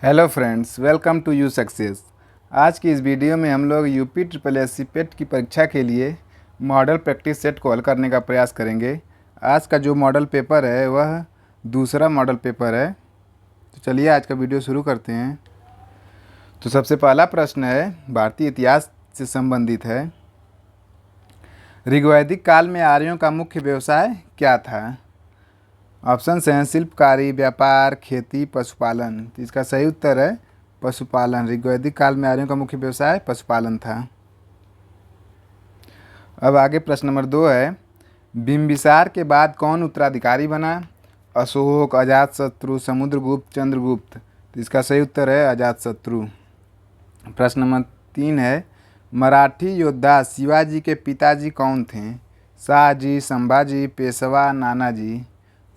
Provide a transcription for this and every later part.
Hello friends, welcome to you success. आज की इस वीडियो में हम लोग UP triple S C PET की परीक्षा के लिए मॉडल प्रैक्टिस सेट को हल करने का प्रयास करेंगे। आज का जो मॉडल पेपर है वह दूसरा मॉडल पेपर है। तो चलिए आज का वीडियो शुरू करते हैं। तो सबसे पहला प्रश्न है, भारतीय इतिहास से संबंधित है। ऋग्वैदिक काल में आर्यों का मुख्य व्यवसाय क्या था? ऑप्शन हैं शिल्पकारी, व्यापार, खेती, पशुपालन। तो इसका सही उत्तर है पशुपालन। ऋग्वैदिक काल में आर्यों का मुख्य व्यवसाय पशुपालन था। अब आगे प्रश्न नंबर 2 है, बिंबिसार के बाद कौन उत्तराधिकारी बना? अशोक, अजातशत्रु, समुद्रगुप्त, चंद्रगुप्त। तो इसका सही उत्तर है अजातशत्रु। प्रश्न नंबर 3 है, मराठी योद्धा शिवाजी के पिताजी कौन थे? शाहजी, संभाजी, पेशवा, नानाजी।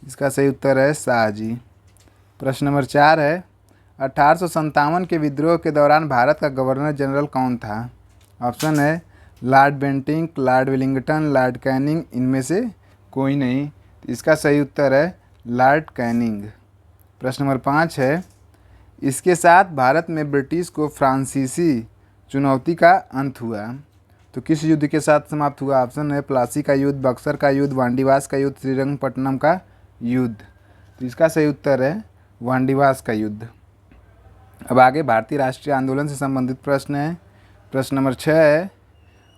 इसका सही उत्तर है शाहजी। प्रश्न नंबर 4 है, 1857 के विद्रोह के दौरान भारत का गवर्नर जनरल कौन था? ऑप्शन है Lord Bentinck, Lord Wellington, Lord Canning, इनमें से कोई नहीं। तो इसका सही उत्तर है लॉर्ड कैनिंग। प्रश्न नंबर 5 है, इसके साथ भारत में ब्रिटिश को फ्रांसीसी चुनौती का अंत हुआ। तो किस युद्ध के साथ समाप्त हुआ? ऑप्शन है प्लासी का युद्ध, बक्सर का युद्ध, वांडीवास का युद्ध, श्रीरंगपट्टनम का युद्ध। तो इसका सही उत्तर है वांडीवास का युद्ध। अब आगे भारतीय राष्ट्रीय आंदोलन से संबंधित प्रश्न है। प्रश्न नंबर 6 है,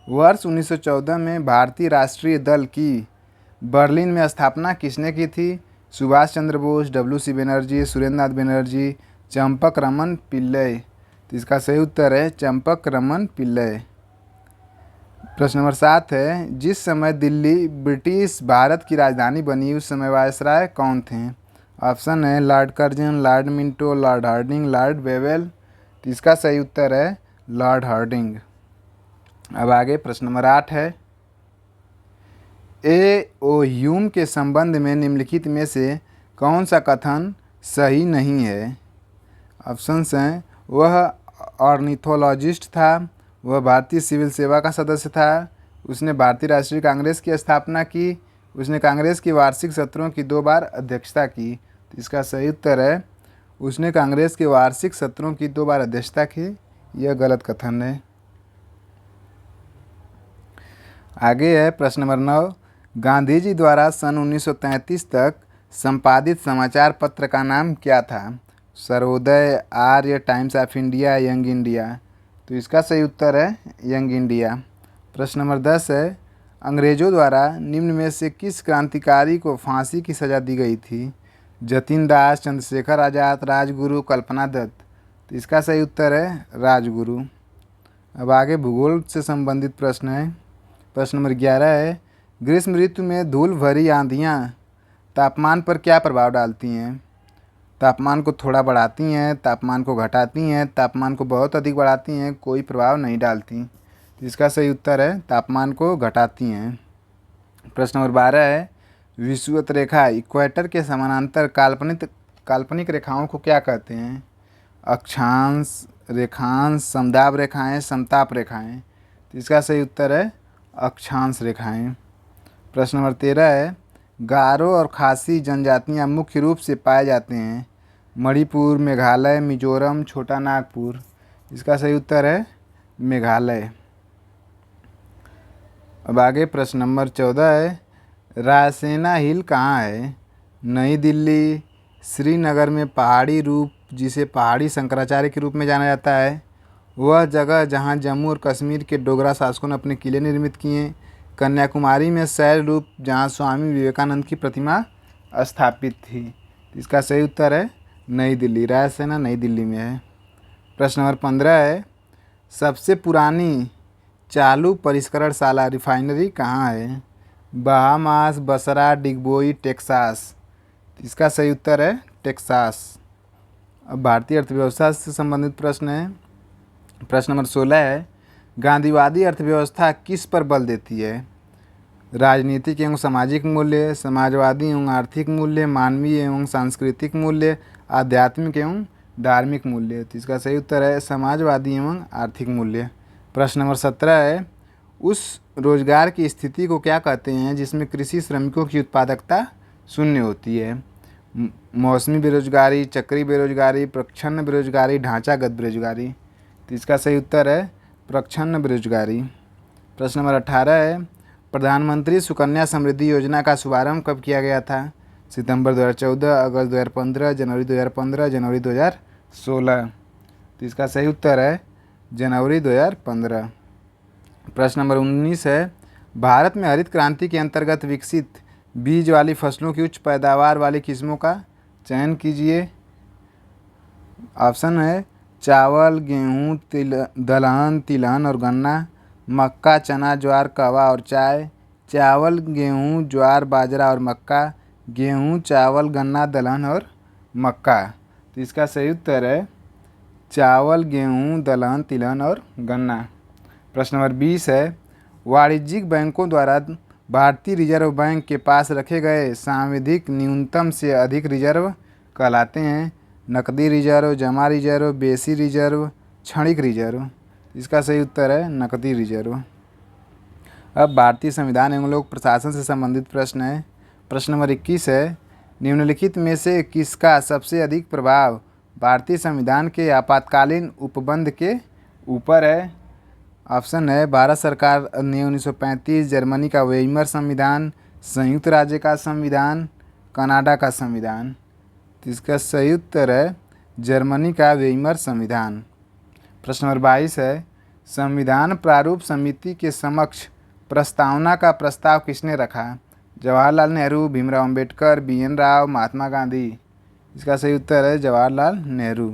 वर्ष 1914 में भारतीय राष्ट्रीय दल की बर्लिन में स्थापना किसने की थी? सुभाष चंद्र बोस, WC बनर्जी, सुरेंद्र नाथ बनर्जी, चंपक रमन पिल्लई। तो इसका सही उत्तर है चंपक रमन पिल्लई। प्रश्न नंबर 7 है, जिस समय दिल्ली ब्रिटिश भारत की राजधानी बनी उस समय वायसराय कौन थे? ऑप्शन है Lord Curzon, Lord Minto, Lord Hardinge, Lord Wavell. तो इसका सही उत्तर है लॉर्ड हार्डिंग। अब आगे प्रश्न नंबर 8 है, ए ओ ह्यूम के संबंध में निम्नलिखित में से कौन सा कथन सही नहीं है? ऑप्शंस हैं वह ऑर्निथोलॉजिस्ट था, वह भारतीय सिविल सेवा का सदस्य था, उसने भारतीय राष्ट्रीय कांग्रेस की स्थापना की, उसने कांग्रेस की वार्षिक सत्रों की 2 बार अध्यक्षता की। तो इसका सही उत्तर है उसने कांग्रेस के वार्षिक सत्रों की 2 बार अध्यक्षता की। यह गलत कथन है। आगे है प्रश्न नंबर 9, गांधी जी द्वारा सन 1933 तक संपादित समाचार पत्र का नाम क्या था? Sarvodaya, Arya, times of India, young India. तो इसका सही उत्तर है यंग इंडिया। प्रश्न नंबर 10 है, अंग्रेजों द्वारा निम्न में से किस क्रांतिकारी को फांसी की सज़ा दी गई थी? जतिन दास, चंद्रशेखर आज़ाद, राजगुरु, कल्पना दत्त। तो इसका सही उत्तर है राजगुरु। अब आगे भूगोल से संबंधित प्रश्न है। प्रश्न नंबर 11 है, ग्रीष्म ऋतु में धूल भरी आंधियाँ तापमान पर क्या प्रभाव डालती हैं? तापमान को थोड़ा बढ़ाती हैं, तापमान को घटाती हैं, तापमान को बहुत अधिक बढ़ाती हैं, कोई प्रभाव नहीं डालती। तो इसका सही उत्तर है तापमान को घटाती हैं। प्रश्न नंबर 12 है, विषुवत रेखा इक्वेटर के समानांतर काल्पनिक रेखाओं को क्या कहते हैं? अक्षांश, रेखांश, समदाब रेखाएं, समताप रेखाएं। तो इसका सही उत्तर है अक्षांश रेखाएं। प्रश्न नंबर 13 है, गारो और खासी जनजातियां मुख्य रूप से पाए जाते हैं मणिपुर, मेघालय, मिजोरम, छोटा नागपुर। इसका सही उत्तर है मेघालय। अब आगे प्रश्न नंबर 14 है, रायसेना हिल कहाँ है? नई दिल्ली, श्रीनगर में पहाड़ी रूप जिसे पहाड़ी शंकराचार्य के रूप में जाना जाता है, वह जगह जहाँ जम्मू और कश्मीर के डोगरा शासकों ने अपने किले निर्मित किए, कन्याकुमारी में शैल रूप जहाँ स्वामी विवेकानंद की प्रतिमा स्थापित थी। इसका सही उत्तर है नई दिल्ली। रायसेना नई दिल्ली में है। प्रश्न नंबर 15 है, सबसे पुरानी चालू परिष्करणशाला रिफाइनरी कहाँ है? Bahamas, Basra, Digboi, Texas. इसका सही उत्तर है टेक्सास। अब भारतीय अर्थव्यवस्था से संबंधित प्रश्न है। प्रश्न नंबर 16 है, गांधीवादी अर्थव्यवस्था किस पर बल देती है? राजनीतिक एवं सामाजिक मूल्य, समाजवादी एवं आर्थिक मूल्य, मानवीय एवं सांस्कृतिक मूल्य, आध्यात्मिक एवं धार्मिक मूल्य। तो इसका सही उत्तर है समाजवादी एवं आर्थिक मूल्य। प्रश्न नंबर 17 है, उस रोजगार की स्थिति को क्या कहते हैं जिसमें कृषि श्रमिकों की उत्पादकता शून्य होती है? मौसमी बेरोजगारी, चक्री बेरोजगारी, प्रच्छन्न बेरोजगारी, ढांचागत बेरोजगारी। तो इसका सही उत्तर है प्रच्छन्न बेरोजगारी। प्रश्न नंबर 18 है प्रधानमंत्री सुकन्या समृद्धि योजना का शुभारंभ कब किया गया था? सितंबर 2014, अगस्त 2015, जनवरी 2015, जनवरी 2016। तो इसका सही उत्तर है जनवरी 2015। प्रश्न नंबर 19 है भारत में हरित क्रांति के अंतर्गत विकसित बीज वाली फसलों की उच्च पैदावार वाली किस्मों का चयन कीजिए। ऑप्शन है चावल, गेहूँ, दलहन, तिलहन और गन्ना, मक्का, चना, ज्वार, कहवा और चाय। चावल, गेहूँ, ज्वार, बाजरा और मक्का, गेहूँ, चावल, गन्ना, दलहन और मक्का। तो इसका सही उत्तर है चावल, गेहूँ, दलहन, तिलहन और गन्ना। प्रश्न नंबर 20 है वाणिज्यिक बैंकों द्वारा भारतीय रिजर्व बैंक के पास रखे गए सांविधिक न्यूनतम से अधिक रिजर्व कहलाते हैं? नकदी रिजर्व, जमा रिजर्व, बेसी रिजर्व, क्षणिक रिजर्व। इसका सही उत्तर है नकदी रिजर्व। अब भारतीय संविधान एवं लोक प्रशासन से संबंधित प्रश्न है। प्रश्न नंबर 21 है निम्नलिखित में से किसका सबसे अधिक प्रभाव भारतीय संविधान के आपातकालीन उपबंध के ऊपर है? ऑप्शन है भारत सरकार ने 1935, जर्मनी का वेइमर संविधान, संयुक्त राज्य का संविधान, कनाडा का संविधान। तो इसका सही उत्तर है जर्मनी का वेइमर संविधान। प्रश्न नंबर 22 है संविधान प्रारूप समिति के समक्ष प्रस्तावना का प्रस्ताव किसने रखा? जवाहरलाल नेहरू, भीमराव अंबेडकर, BN राव, महात्मा गांधी। इसका सही उत्तर है जवाहरलाल नेहरू।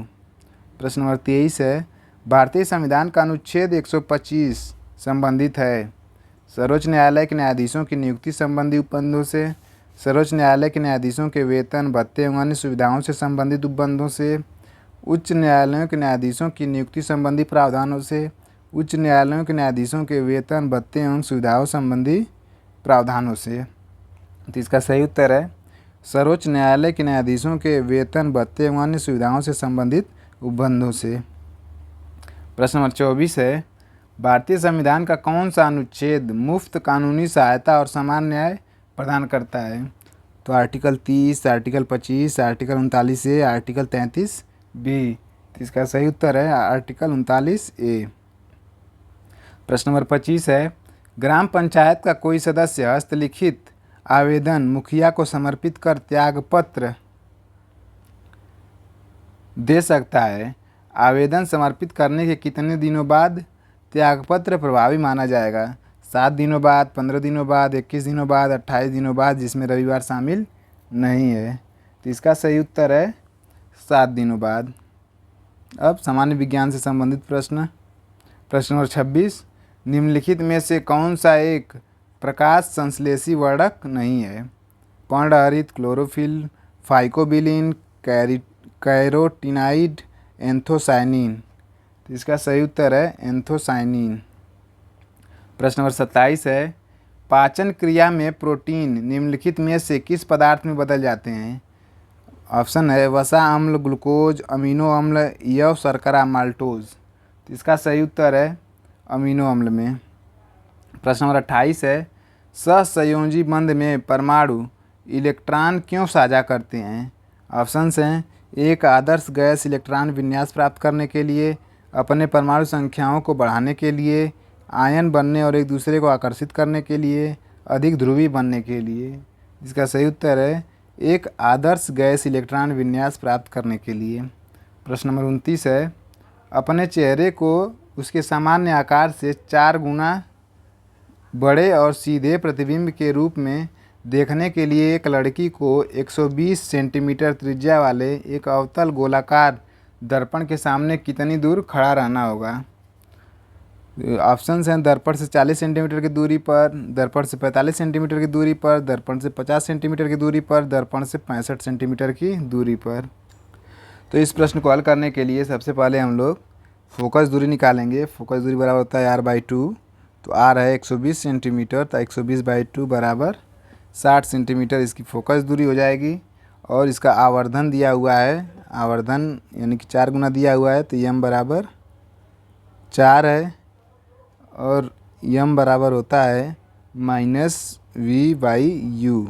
प्रश्न नंबर 23 है भारतीय संविधान का अनुच्छेद 125 संबंधित है सर्वोच्च न्यायालय के न्यायाधीशों की नियुक्ति संबंधी उपबंधों से, सर्वोच्च न्यायालय के न्यायाधीशों के वेतन, भत्ते एवं अन्य सुविधाओं से संबंधित उपबंधों से, उच्च न्यायालयों के न्यायाधीशों की नियुक्ति संबंधी प्रावधानों से, उच्च न्यायालयों के न्यायाधीशों के वेतन, भत्ते एवं सुविधाओं संबंधी प्रावधानों से। तो इसका सही उत्तर है सर्वोच्च न्यायालय के न्यायाधीशों के वेतन, भत्ते एवं अन्य सुविधाओं से संबंधित उपबंधों से। प्रश्न नंबर 24 है भारतीय संविधान का कौन सा अनुच्छेद मुफ्त कानूनी सहायता और समान न्याय प्रदान करता है? तो article 30, article 25, article 39A, article 33B। तो इसका सही उत्तर है आर्टिकल 39A। प्रश्न नंबर 25 है ग्राम पंचायत का कोई सदस्य हस्तलिखित आवेदन मुखिया को समर्पित कर त्यागपत्र दे सकता है? आवेदन समर्पित करने के कितने दिनों बाद त्यागपत्र प्रभावी माना जाएगा? 7 दिनों बाद, 15 दिनों बाद, 21 दिनों बाद, 28 दिनों बाद, जिसमें रविवार शामिल नहीं है। तो इसका सही उत्तर है 7 दिनों बाद। अब सामान्य विज्ञान से संबंधित प्रश्न। प्रश्न नंबर 26 निम्नलिखित में से कौन सा एक प्रकाश संश्लेषी वर्णक नहीं है? पर्णहरित, क्लोरोफिल, फाइकोबिलिन, कैरोटिनाइड, एंथोसाइनिन। तो इसका सही उत्तर है एंथोसाइनिन। प्रश्न नंबर 27 है पाचन क्रिया में प्रोटीन निम्नलिखित में से किस पदार्थ में बदल जाते हैं? ऑप्शन है वसा अम्ल, ग्लूकोज, अमीनो अम्ल, यव शर्करा, माल्टोज। तो इसका सही उत्तर है अमीनो अम्ल में। प्रश्न नंबर 28 है सहसंयोजी बंध में परमाणु इलेक्ट्रॉन क्यों साझा करते हैं? ऑप्शंस हैं एक आदर्श गैस इलेक्ट्रॉन विन्यास प्राप्त करने के लिए, अपने परमाणु संख्याओं को बढ़ाने के लिए, आयन बनने और एक दूसरे को आकर्षित करने के लिए, अधिक ध्रुवी बनने के लिए। इसका सही उत्तर है एक आदर्श गैस इलेक्ट्रॉन विन्यास प्राप्त करने के लिए। प्रश्न नंबर 29 है अपने चेहरे को उसके सामान्य आकार से 4 गुना बड़े और सीधे प्रतिबिंब के रूप में देखने के लिए एक लड़की को 120 सेंटीमीटर त्रिज्या वाले एक अवतल गोलाकार दर्पण के सामने कितनी दूर खड़ा रहना होगा? ऑप्शंस हैं दर्पण से 40 सेंटीमीटर की दूरी पर, दर्पण से 45 सेंटीमीटर की दूरी पर, दर्पण से 50 सेंटीमीटर की दूरी पर, दर्पण से 65 सेंटीमीटर की दूरी पर। तो इस प्रश्न को हल करने के लिए सबसे पहले हम लोग फोकस दूरी निकालेंगे। फोकस दूरी बराबर होता है r/2। तो r है 120 सेंटीमीटर, तो 120/2 बराबर 60 सेंटीमीटर इसकी फोकस दूरी हो जाएगी। और इसका आवर्धन दिया हुआ है, आवर्धन यानी कि 4 गुना दिया हुआ है, तो m बराबर 4 है और m बराबर होता है -v/u।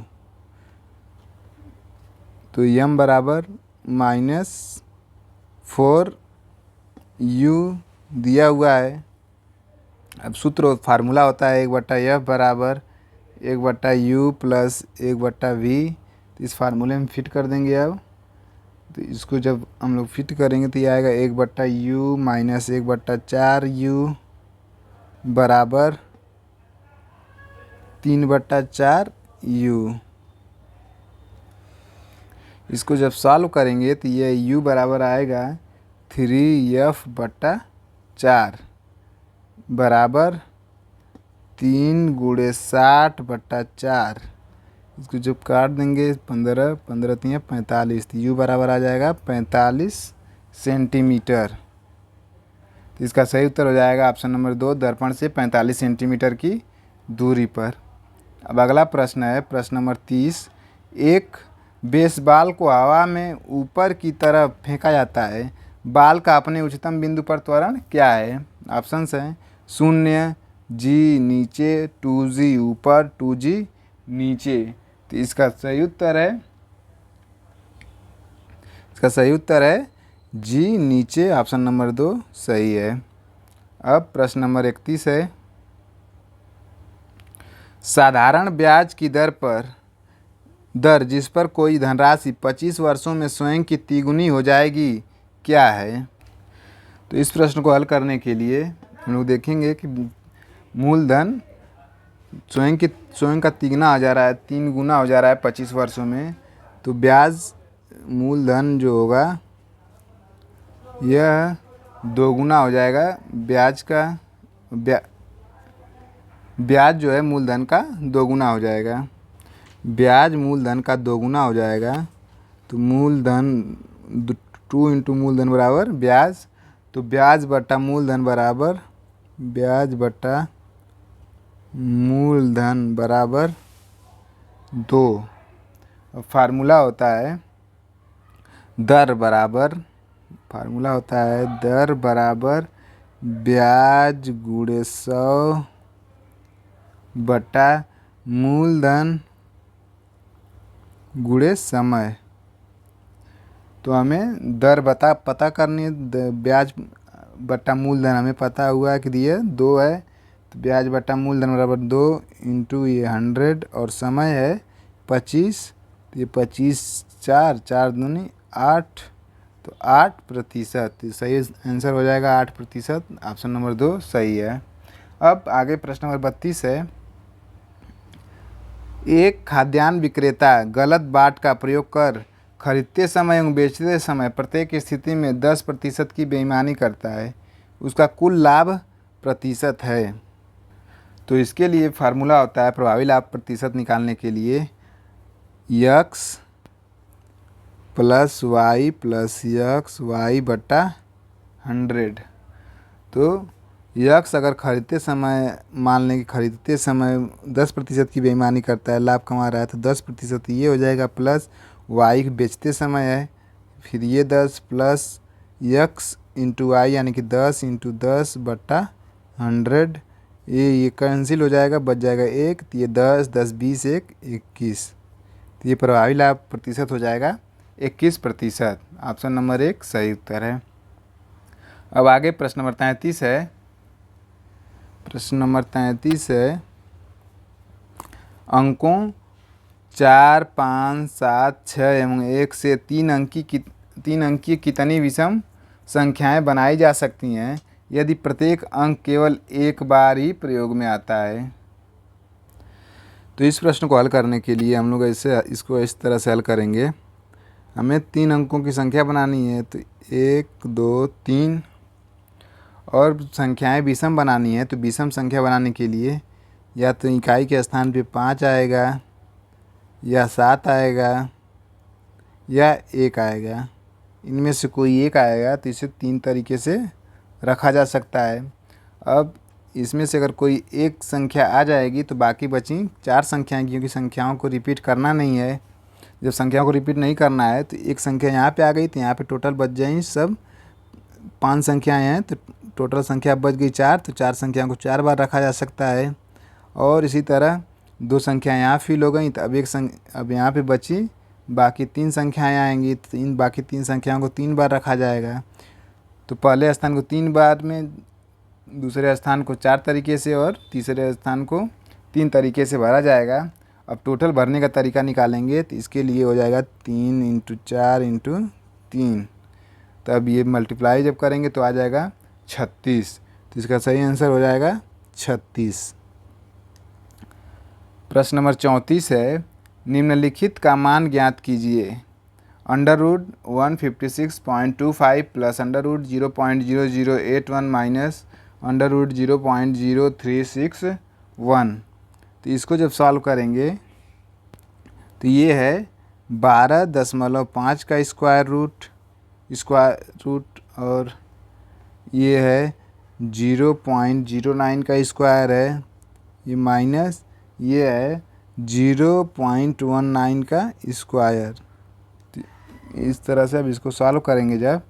तो m बराबर -4u दिया हुआ है। अब सूत्र फार्मूला होता है 1/f बराबर 1/u प्लस 1/v। तो इस फार्मूले में फिट कर देंगे। अब तो इसको जब हम लोग फिट करेंगे तो ये आएगा 1/u माइनस 1/4u बराबर 3/4u। इसको जब सॉल्व करेंगे तो ये u बराबर आएगा 3f/4 बराबर 3 × 60/4। इसको जब काट देंगे 15 15 3 45, तो u बराबर आ जाएगा 45 सेंटीमीटर। तो इसका सही उत्तर हो जाएगा ऑप्शन नंबर 2, दर्पण से 45 सेंटीमीटर की दूरी पर। अब अगला प्रश्न है प्रश्न नंबर 30। एक बेसबॉल को हवा में ऊपर की तरफ फेंका जाता है, बॉल का अपने उच्चतम बिंदु पर त्वरण क्या है? ऑप्शंस हैं 0 g नीचे, 2g ऊपर, 2g नीचे। तो इसका सही उत्तर है g नीचे, ऑप्शन नंबर 2 सही है। अब प्रश्न नंबर 31 है। साधारण ब्याज की दर जिस पर कोई धनराशि 25 वर्षों में स्वयं की तिगुनी हो जाएगी क्या है? तो इस प्रश्न को हल करने के लिए हम लोग देखेंगे कि मूलधन स्वयं का तिगुना हो जा रहा है, 3 गुना हो जा रहा है 25 वर्षों में। तो ब्याज मूलधन जो होगा यह 2 गुना हो जाएगा। ब्याज जो है मूलधन का 2 गुना हो जाएगा। ब्याज मूलधन का 2 गुना हो जाएगा। तो मूलधन 2 × मूलधन बराबर ब्याज। तो ब्याज बटा मूलधन बराबर मूलधन बराबर 2। फार्मूला होता है दर बराबर ब्याज गुणे 100 बटा मूलधन गुणे समय। तो हमें दर पता करनी है। ब्याज बटा मूलधन हमें पता हुआ है कि दिए 2 है। तो ब्याज बटा मूलधन बराबर 2 × ये 100 और समय है 25। तो ये 25 4 दूनी 8, तो 8%। सही आंसर हो जाएगा 8%, ऑप्शन नंबर 2 सही है। अब आगे प्रश्न नंबर 32 है। एक खाद्यान्न विक्रेता गलत बाट का प्रयोग कर खरीदते समय एवं बेचते समय प्रत्येक स्थिति में 10% की बेईमानी करता है, उसका कुल लाभ प्रतिशत है। तो इसके लिए फार्मूला होता है प्रभावी लाभ प्रतिशत निकालने के लिए x + y + x y बटा 100। तो x अगर खरीदते समय मान लें कि खरीदते समय 10% की बेईमानी करता है, लाभ कमा रहा है, तो 10% ये हो जाएगा, प्लस y बेचते समय है, फिर ये 10 प्लस x × y यानी कि 10 × 10 बटा 100। ये कैंसिल हो जाएगा, बच जाएगा 1। तो ये 10 10 20 1 21। तो ये प्रभावी लाभ प्रतिशत हो जाएगा 21%, ऑप्शन नंबर 1 सही उत्तर है। अब आगे प्रश्न नंबर 33 है। प्रश्न नंबर 33 है। अंकों 4 5 7 6 एवं 1 से 3 अंकीय कितनी विषम संख्याएं बनाई जा सकती हैं यदि प्रत्येक अंक केवल एक बार ही प्रयोग में आता है? तो इस प्रश्न को हल करने के लिए हम लोग इसको इस तरह से हल करेंगे। हमें 3 अंकों की संख्या बनानी है, तो 1 2 3, और संख्याएं विषम बनानी है। तो विषम संख्या बनाने के लिए या तो इकाई के स्थान पे 5 आएगा, या 7 आएगा, या 1 आएगा। इनमें से कोई एक आएगा, तो इसे 3 तरीके से रखा जा सकता है। अब इसमें से अगर कोई एक संख्या आ जाएगी तो बाकी बची 4 संख्याएं, क्योंकि संख्याओं को रिपीट करना नहीं है। जब संख्याओं को रिपीट नहीं करना है तो एक संख्या यहाँ पे आ गई, तो यहाँ पे टोटल बच जाएंगी सब 5 संख्याएं हैं, तो टोटल संख्या बच गई 4। तो 4 संख्याओं को 4 बार रखा जा सकता है। और इसी तरह 2 संख्याएं यहाँ फिल हो गई, तो अब अब यहाँ पे बची बाकी 3 संख्याएं आएंगी, तो इन बाकी 3 संख्याओं को 3 बार रखा जाएगा। तो पहले स्थान को 3 बार में, दूसरे स्थान को 4 तरीके से और तीसरे स्थान को 3 तरीके से भरा जाएगा। अब टोटल भरने का तरीका निकालेंगे, तो इसके लिए हो जाएगा 3 × 4 × 3। तब ये मल्टीप्लाई जब करेंगे तो आ जाएगा 36। तो इसका सही आंसर हो जाएगा 36। प्रश्न नंबर 34 है, निम्नलिखित का मान ज्ञात कीजिए। √156.25 प्लस √0.0081 माइनस √0.0361। तो इसको जब सॉल्व करेंगे तो ये है 12.5 का स्क्वायर रूट और ये है 0.09 का स्क्वायर है, ये माइनस ये है 0.19 का स्क्वायर। इस तरह से अब इसको सॉल्व करेंगे जब,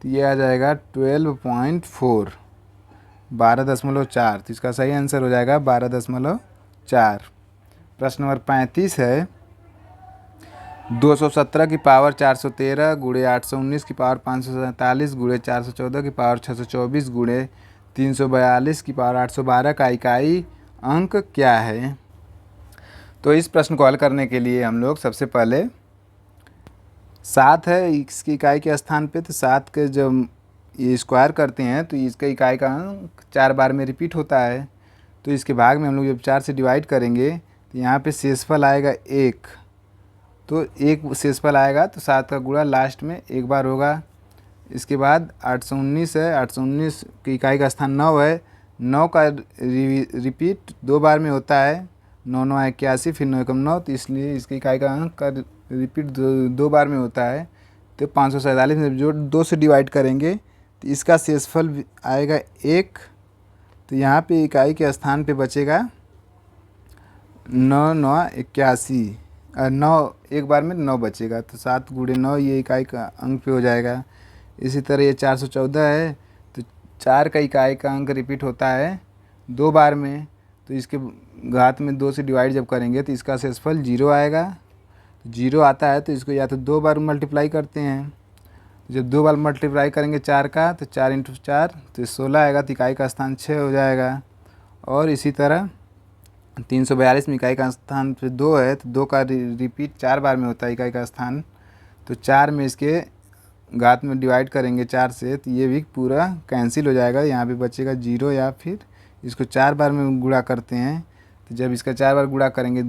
तो ये आ जाएगा 12.4, 12.4। तो इसका सही आंसर हो जाएगा 12.4। प्रश्न नंबर 35 है, 217 की पावर 413 गुणे 819 की पावर 547 गुणे 414 की पावर 624 गुणे 342 की पावर 812 का इकाई अंक क्या है। तो इस प्रश्न को हल करने के लिए हम लोग सबसे पहले 7 है इसकी इकाई के स्थान पे, तो 7 के जब ये स्क्वायर करते हैं तो इसका इकाई का अंक 4 बार में रिपीट होता है। तो इसके भाग में हम लोग जब 4 से डिवाइड करेंगे तो यहाँ पे शेषफल आएगा 1, तो 1 शेषफल आएगा, तो 7 का गुणा लास्ट में 1 बार होगा। इसके बाद 819 है, 819 की इकाई का स्थान 9 है, 9 का रिपीट 2 बार में होता है, 9 9 81 फिर 9 एकम 9, तो इसलिए इसकी इकाई का अंक का रिपीट 2 बार में होता है। तो 547 में जो 2 से डिवाइड करेंगे तो इसका शेषफल आएगा 1, तो यहाँ पे इकाई के स्थान पे बचेगा 9 9 81, 9 एक बार में 9 बचेगा, तो 7 गुणे 9 ये इकाई का अंक पे हो जाएगा। इसी तरह ये 414 है, तो 4 का इकाई का अंक रिपीट होता है 2 बार में, तो इसके घात में 2 से डिवाइड जब करेंगे तो इसका शेषफल 0 आएगा। 0 आता है तो इसको या तो 2 बार मल्टीप्लाई करते हैं, जब 2 बार मल्टीप्लाई करेंगे 4 का तो 4 × 4 तो 16 आएगा, तो इकाई का स्थान 6 हो जाएगा। और इसी तरह 342 में इकाई का स्थान पे 2 है, तो 2 का रिपीट 4 बार में होता है इकाई का स्थान, तो 4 में इसके घात में डिवाइड करेंगे 4 से तो ये भी पूरा कैंसिल हो जाएगा, यहाँ पे बचेगा 0, या फिर इसको 4 बार में गुणा करते हैं, तो जब इसका 4 बार गुणा करेंगे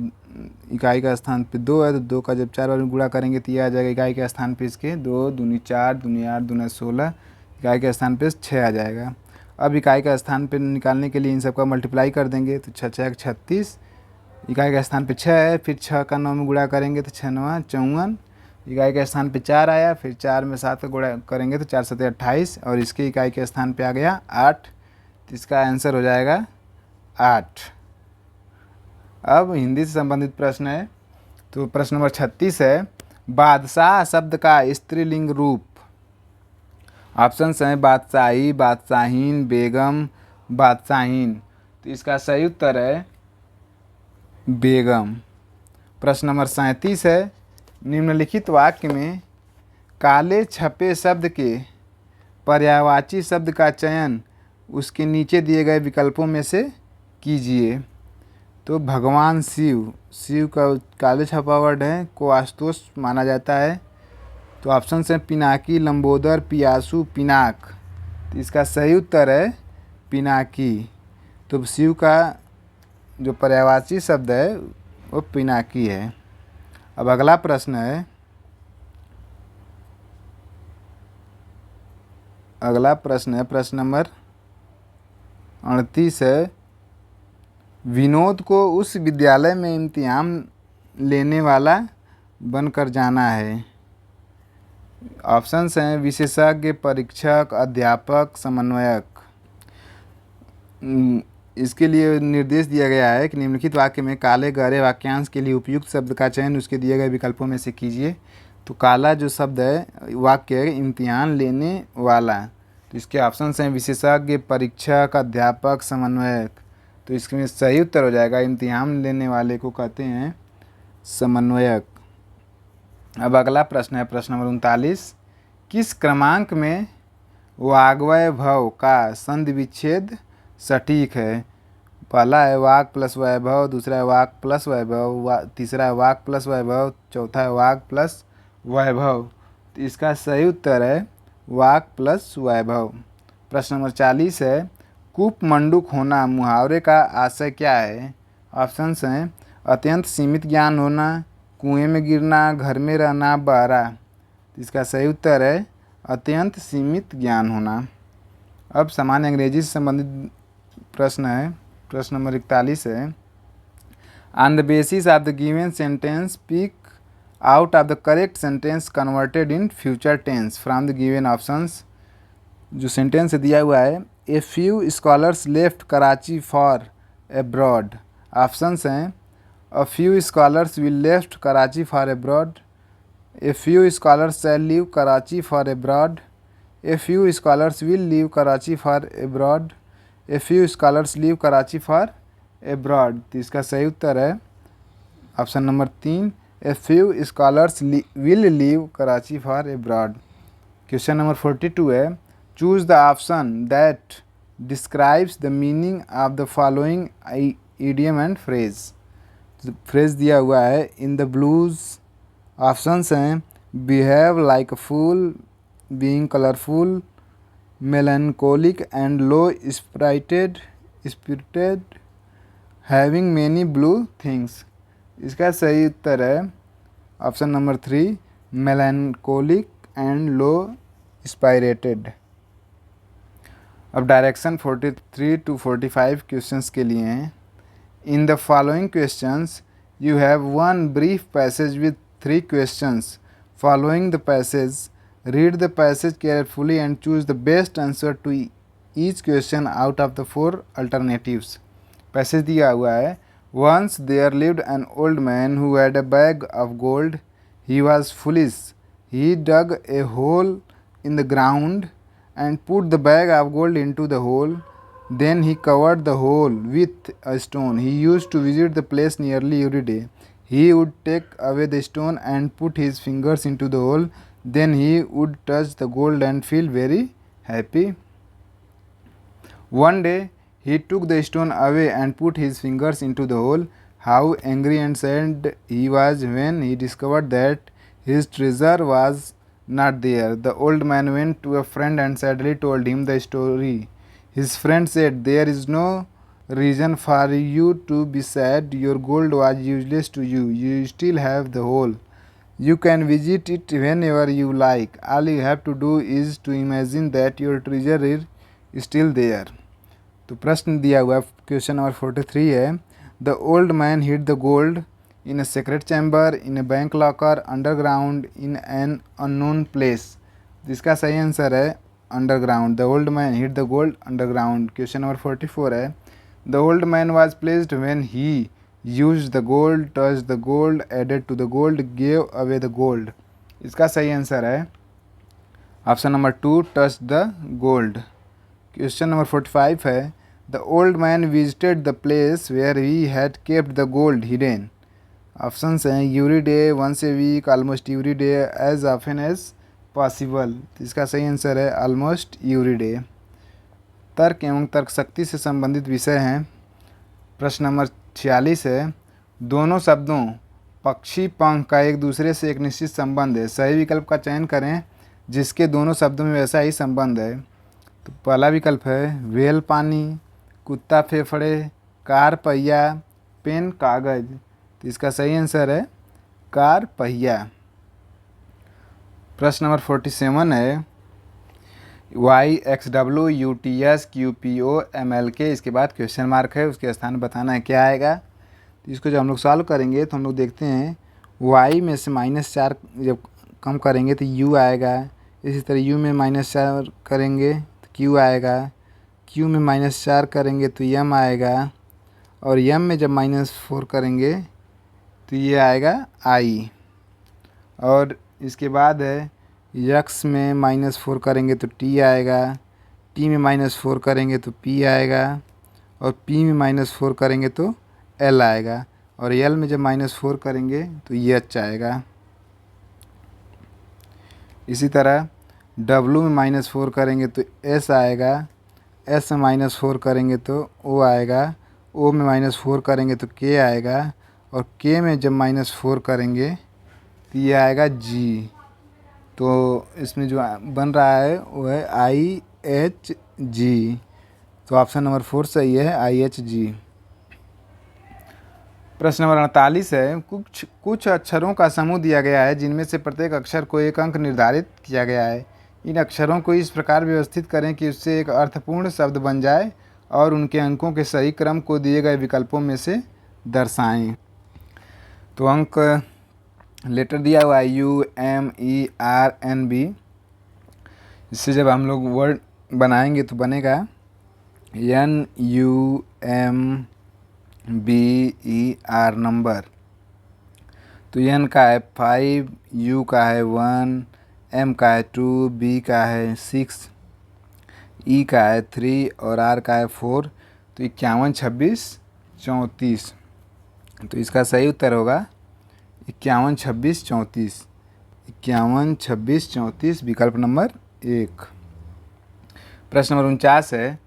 इकाई का स्थान पे 2 है, तो 2 का जब 4 बार में गुणा करेंगे तो ये आ जाएगा इकाई के स्थान पे इसके 2 दूनी 4 दूनी 8 दूना 16, इकाई के स्थान पे 6 आ जाएगा। अब इकाई का स्थान पे निकालने के लिए इन सब का मल्टीप्लाई कर देंगे, तो 6 6 36, इकाई के स्थान पे 6 है, फिर 6 का 9 में गुणा करेंगे तो 6 9 54, इकाई के स्थान पे 4 आया, फिर 4 में 7 का गुणा करेंगे तो 4 7 28, और इसके इकाई के स्थान पे आ गया 8, तो इसका आंसर हो जाएगा 8। अब हिंदी से संबंधित प्रश्न है, तो प्रश्न नंबर 36 है, बादशाह शब्द का स्त्रीलिंग रूप। ऑप्शंस हैं बादशाही, बादशाहीन, बेगम, बादशाहीन। तो इसका सही उत्तर है बेगम। प्रश्न नंबर 37 है, निम्नलिखित वाक्य में काले छपे शब्द के पर्यायवाची शब्द का चयन उसके नीचे दिए गए विकल्पों में से कीजिए। तो भगवान शिव, शिव का काले छपा वर्ड है को आशुतोष माना जाता है। तो ऑप्शन हैं पिनाकी, लंबोदर, पियासू, पिनाक। तो इसका सही उत्तर है पिनाकी। तो शिव का जो पर्यायवाची शब्द है वो पिनाकी है। अब अगला प्रश्न है, प्रश्न नंबर 38 है, विनोद को उस विद्यालय में इम्तिहान लेने वाला बनकर जाना है। ऑप्शंस हैं विशेषज्ञ, परीक्षक, अध्यापक, समन्वयक। इसके लिए निर्देश दिया गया है कि निम्नलिखित वाक्य में काले गहरे वाक्यांश के लिए उपयुक्त शब्द का चयन उसके दिए गए विकल्पों में से कीजिए। तो काला जो शब्द है वाक्य है इम्तिहान लेने वाला, तो इसके ऑप्शंस हैं विशेषज्ञ, परीक्षक, अध्यापक, समन्वयक। तो इसमें सही उत्तर हो जाएगा इम्तिहान लेने वाले को कहते हैं समन्वयक। अब अगला प्रश्न है प्रश्न नंबर 39। किस क्रमांक में वाग्वय भव का संधि विच्छेद सटीक है? पहला है वाग प्लस वैभव, दूसरा है वाग प्लस वैभव, तीसरा है वाग प्लस वैभव, चौथा है वाग प्लस वैभव। तो इसका सही उत्तर है वाग प्लस वैभव। प्रश्न नंबर 40 है कूप मंडूक होना मुहावरे का आशय क्या है? ऑप्शंस हैं अत्यंत सीमित ज्ञान होना, कुएं में गिरना, घर में रहना, बहरा। तो इसका सही उत्तर है अत्यंत सीमित ज्ञान होना। अब सामान्य अंग्रेजी से संबंधित प्रश्न है प्रश्न नंबर 41 है on the basis of the given sentence pick out of the correct sentence converted in future tense from the given options. जो सेंटेंस दिया हुआ है a few scholars left Karachi for abroad. Options हैं a few scholars will left Karachi for abroad, a few scholars shall leave Karachi for abroad, a few scholars will leave Karachi for abroad, a few scholars leave Karachi for abroad. तो इसका सही उत्तर है option number 3 a few scholars will leave Karachi for abroad. Question number 42 है choose the option that describes the meaning of the following idiom and phrase. Phrase दिया हुआ है in the blues. Options हैं behave like a fool, being colourful, melancholic and low spirited, having many blue things। इसका सही उत्तर है option number 3 melancholic and low spirited। अब direction 43 to 45 questions के लिए हैं। In the following questions you have one brief passage with 3 questions. Following the passage read the passage carefully and choose the best answer to each question out of the 4 alternatives। Passage दिया हुआ है once there lived an old man who had a bag of gold, he was foolish, he dug a hole in the ground and put the bag of gold into the hole, then he covered the hole with a stone, he used to visit the place nearly every day, he would take away the stone and put his fingers into the hole, then he would touch the gold and feel very happy. One day he took the stone away and put his fingers into the hole. How angry and sad he was when he discovered that his treasure was not there. The old man went to a friend and sadly told him the story. His friend said, there is no reason for you to be sad, your gold was useless to you, you still have the hole. You can visit it whenever you like. All you have to do is to imagine that your treasure is still there। तो प्रश्न दिया हुआ question number 43 है the old man hid the gold in a secret chamber, in a bank locker, underground, in an unknown place. जिसका सही answer है underground. The old man hid the gold underground. Question number 44 है the old man was placed when he used the gold, touched the gold, added to the gold, gave away the gold। इसका सही answer है option number 2 touched the gold। Question number 45 है the old man visited the place where he had kept the gold hidden. Options हैं every day, once a week, almost every day, as often as possible. इसका सही answer है almost every day. तर्क एवं तर्क शक्ति से संबंधित विषय हैं। प्रश्न नंबर 46 है दोनों शब्दों पक्षी पंख का एक दूसरे से एक निश्चित संबंध है, सही विकल्प का चयन करें जिसके दोनों शब्दों में वैसा ही संबंध है। तो पहला विकल्प है व्हेल पानी, कुत्ता फेफड़े, कार पहिया, पेन कागज। तो इसका सही आंसर है कार पहिया। प्रश्न नंबर 47 है YXWUTSQPOMLK, इसके बाद क्वेश्चन मार्क है, उसके स्थान बताना है क्या आएगा। तो इसको जब हम लोग सॉल्व करेंगे तो हम लोग देखते हैं y में से -4 जब कम करेंगे तो u आएगा, इसी तरह u में -4 करेंगे तो q आएगा, q में -4 करेंगे तो m आएगा, और m में जब -4 करेंगे तो ये आएगा i। और इसके बाद है यक्स में -4 करेंगे तो t आएगा, t में -4 करेंगे तो p आएगा, और p में -4 करेंगे तो l आएगा, और l में जब -4 करेंगे तो h आएगा। इसी तरह W में -4 करेंगे तो S आएगा, S में -4 करेंगे तो O आएगा, O में -4 करेंगे तो K आएगा, और K में जब -4 करेंगे तो ये आएगा G। तो इसमें जो बन रहा है वो है IHG। तो ऑप्शन नंबर 4 सही है, IHG। प्रश्न नंबर 48 है, कुछ अक्षरों का समूह दिया गया है जिनमें से प्रत्येक अक्षर को एक अंक निर्धारित किया गया है। इन अक्षरों को इस प्रकार व्यवस्थित करें कि उससे एक अर्थपूर्ण शब्द बन जाए और उनके अंकों के सही क्रम को दिए गए विकल्पों में से दर्शाएं। तो अंक लेटर दिया हुआ है UMERNB। इससे जब हम लोग वर्ड बनाएंगे तो बनेगा NUMBER नंबर। तो N का है 5, U का है 1, M का है 2, B का है 6, E का है 3 और R का है 4। तो 51, 26, 34। तो इसका सही उत्तर होगा 51, 26, 34। 51, 26, 34 विकल्प नंबर 1। प्रश्न नंबर 49 है,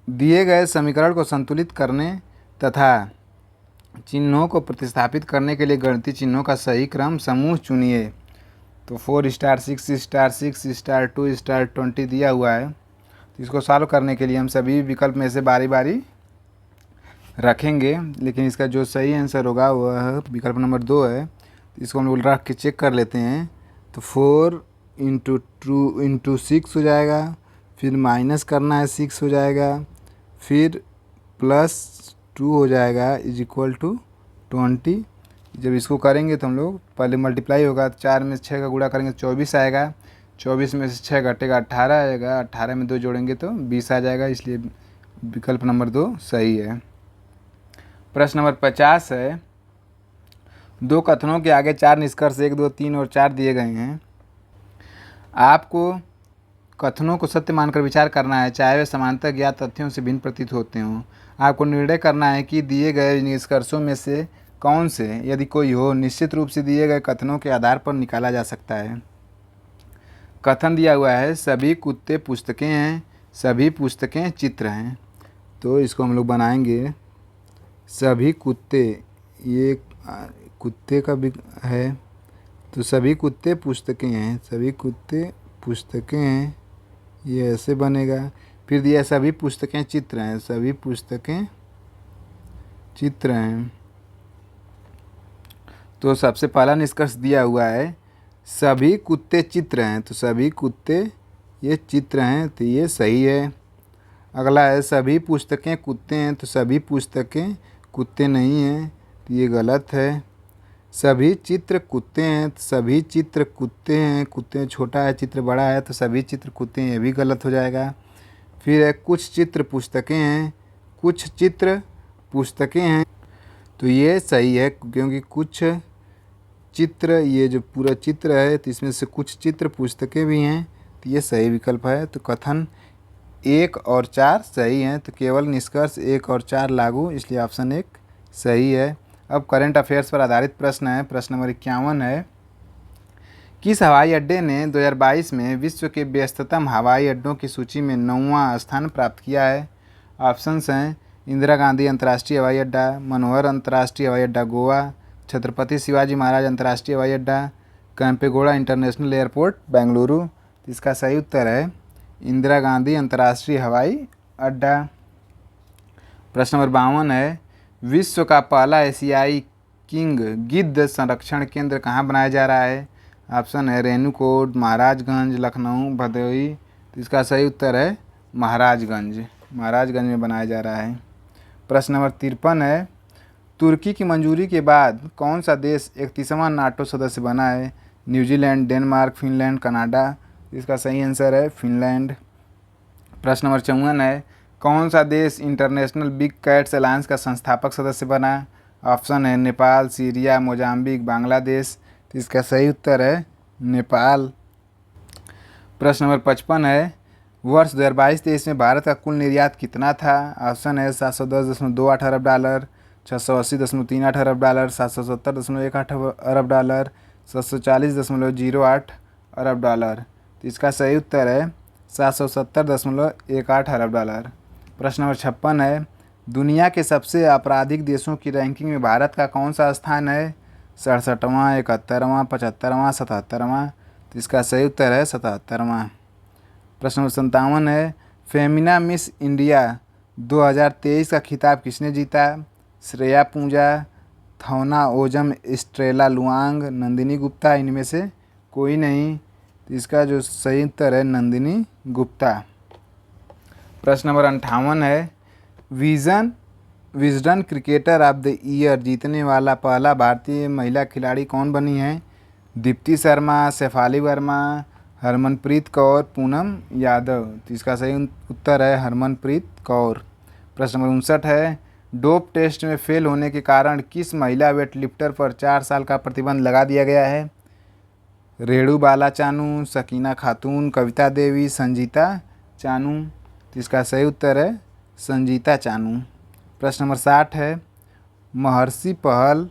दिए गए समीकरण को संतुलित करने तथा चिन्हों को प्रतिस्थापित करने के लिए गणितीय चिन्हों का सही क्रम समूह चुनिए। तो 4 स्टार 6 स्टार 6 स्टार 2 स्टार 20 दिया हुआ है। तो इसको सॉल्व करने के लिए हम सभी विकल्प में से बारी बारी रखेंगे, लेकिन इसका जो सही आंसर होगा वह विकल्प नंबर 2 है। तो इसको हम लोग रख के चेक कर लेते हैं। तो 4 इंटू 6 हो जाएगा, फिर माइनस करना है 6 हो जाएगा, फिर +2 हो जाएगा इज इक्वल टू 20। जब इसको करेंगे तो हम लोग पहले मल्टीप्लाई होगा, 4 में 6 का गुणा करेंगे 24 आएगा, 24 में से 6 घटेगा 18 आएगा, 18 में 2 जोड़ेंगे तो 20 आ जाएगा। इसलिए विकल्प नंबर 2 सही है। प्रश्न नंबर 50 है, 2 कथनों के आगे 4 निष्कर्ष 1, 2, 3 और 4 दिए गए हैं। आपको कथनों को सत्य मानकर विचार करना है, चाहे वे समानांतर ज्ञात तथ्यों से भिन्न प्रतीत होते हों। आपको निर्णय करना है कि दिए गए निष्कर्षों में से कौन से, यदि कोई हो, निश्चित रूप से दिए गए कथनों के आधार पर निकाला जा सकता है। कथन दिया हुआ है, सभी कुत्ते पुस्तकें हैं, सभी पुस्तकें चित्र हैं। तो इसको हम लोग बनाएंगे, सभी कुत्ते, ये कुत्ते का भी है, तो सभी कुत्ते पुस्तकें हैं, सभी कुत्ते पुस्तकें हैं, ये ऐसे बनेगा। फिर दिया सभी पुस्तकें चित्र हैं, सभी पुस्तकें चित्र हैं। तो सबसे पहला निष्कर्ष दिया हुआ है सभी कुत्ते चित्र हैं, तो सभी कुत्ते ये चित्र हैं, तो ये सही है। अगला है सभी पुस्तकें कुत्ते हैं, तो सभी पुस्तकें कुत्ते नहीं हैं, तो ये गलत है। सभी चित्र कुत्ते हैं, तो सभी चित्र कुत्ते हैं, कुत्ते छोटा है चित्र बड़ा है, तो सभी चित्र कुत्ते हैं, ये भी गलत हो जाएगा। फिर है कुछ चित्र पुस्तकें हैं, कुछ चित्र पुस्तकें हैं, तो ये सही है, क्योंकि कुछ चित्र, ये जो पूरा चित्र है तो इसमें से कुछ चित्र पुस्तकें भी हैं, तो ये सही विकल्प है। तो कथन 1 और 4 सही हैं, तो केवल निष्कर्ष 1 और 4 लागू, इसलिए ऑप्शन 1 सही है। अब करंट अफेयर्स पर आधारित प्रश्न है। प्रश्न नंबर 51 है, किस हवाई अड्डे ने 2022 में विश्व के व्यस्ततम हवाई अड्डों की सूची में 9वां स्थान प्राप्त किया है? ऑप्शंस हैं इंदिरा गांधी अंतर्राष्ट्रीय हवाई अड्डा, मनोहर अंतर्राष्ट्रीय हवाई अड्डा गोवा, छत्रपति शिवाजी महाराज अंतर्राष्ट्रीय हवाई अड्डा, कैंपेगौड़ा इंटरनेशनल एयरपोर्ट बेंगलुरु। इसका सही उत्तर है इंदिरा गांधी अंतर्राष्ट्रीय हवाई अड्डा। प्रश्न नंबर 52 है, विश्व का पहला एशियाई किंग गिद्ध संरक्षण केंद्र कहाँ बनाया जा रहा है? ऑप्शन है रेणुकूट, महाराजगंज, लखनऊ, भदोही। तो इसका सही उत्तर है महाराजगंज, महाराजगंज में बनाया जा रहा है। प्रश्न नंबर 53 है, तुर्की की मंजूरी के बाद कौन सा देश 31वां नाटो सदस्य बना है? New Zealand, Denmark, Finland, Canada. इसका सही आंसर है फिनलैंड। प्रश्न नंबर 54 है, कौन सा देश इंटरनेशनल बिग कैट्स अलायंस का संस्थापक सदस्य बना? ऑप्शन है नेपाल, सीरिया, मोजाम्बिक, बांग्लादेश। तो इसका सही उत्तर है नेपाल। प्रश्न नंबर 55 है, वर्ष 2022-23 में भारत का कुल निर्यात कितना था? ऑप्शन है 710.28 अरब डॉलर, 680.38 अरब डॉलर, 770.18 अरब डॉलर, 740.08 अरब डॉलर। तो इसका सही उत्तर है 770.18 अरब डॉलर। प्रश्न नंबर 56 है, दुनिया के सबसे आपराधिक देशों की रैंकिंग में भारत का कौन सा स्थान है? 67वां, 71वां, 75वां, 77वां। तो इसका सही उत्तर है 77वां। प्रश्न नंबर 57 है, फेमिना मिस इंडिया 2023 का खिताब किसने जीता? श्रेया पूजा, थौना ओजम, स्ट्रेला लुआंग, नंदिनी गुप्ता, इनमें से कोई नहीं। तो इसका जो सही उत्तर है नंदिनी गुप्ता। प्रश्न नंबर 58 है, Wisden cricketer of the year जीतने वाला पहला भारतीय महिला खिलाड़ी कौन बनी है? दीप्ति शर्मा, शेफाली वर्मा, हरमनप्रीत कौर, पूनम यादव। तो इसका सही उत्तर है हरमनप्रीत कौर। प्रश्न नंबर 59 है, डोप टेस्ट में फेल होने के कारण किस महिला वेटलिफ्टर पर 4 साल का प्रतिबंध लगा दिया गया है? रेणु बाला चानू, सकीना खातून, कविता देवी, संजीता चानू। तो इसका सही उत्तर है संजीता चानू। प्रश्न नंबर 60 है, महर्षि पहल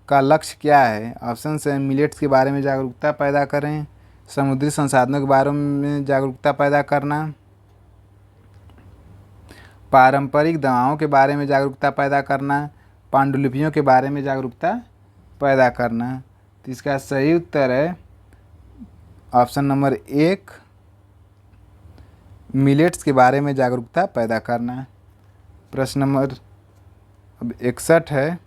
का लक्ष्य क्या है? ऑप्शन है मिलेट्स के बारे में जागरूकता पैदा करें, समुद्री संसाधनों के बारे में जागरूकता पैदा करना, पारंपरिक दवाओं के बारे में जागरूकता पैदा करना, पांडुलिपियों के बारे में जागरूकता पैदा करना। तो इसका सही उत्तर है ऑप्शन नंबर 1, मिलेट्स के बारे में जागरूकता पैदा करना। प्रश्न नंबर 61 है,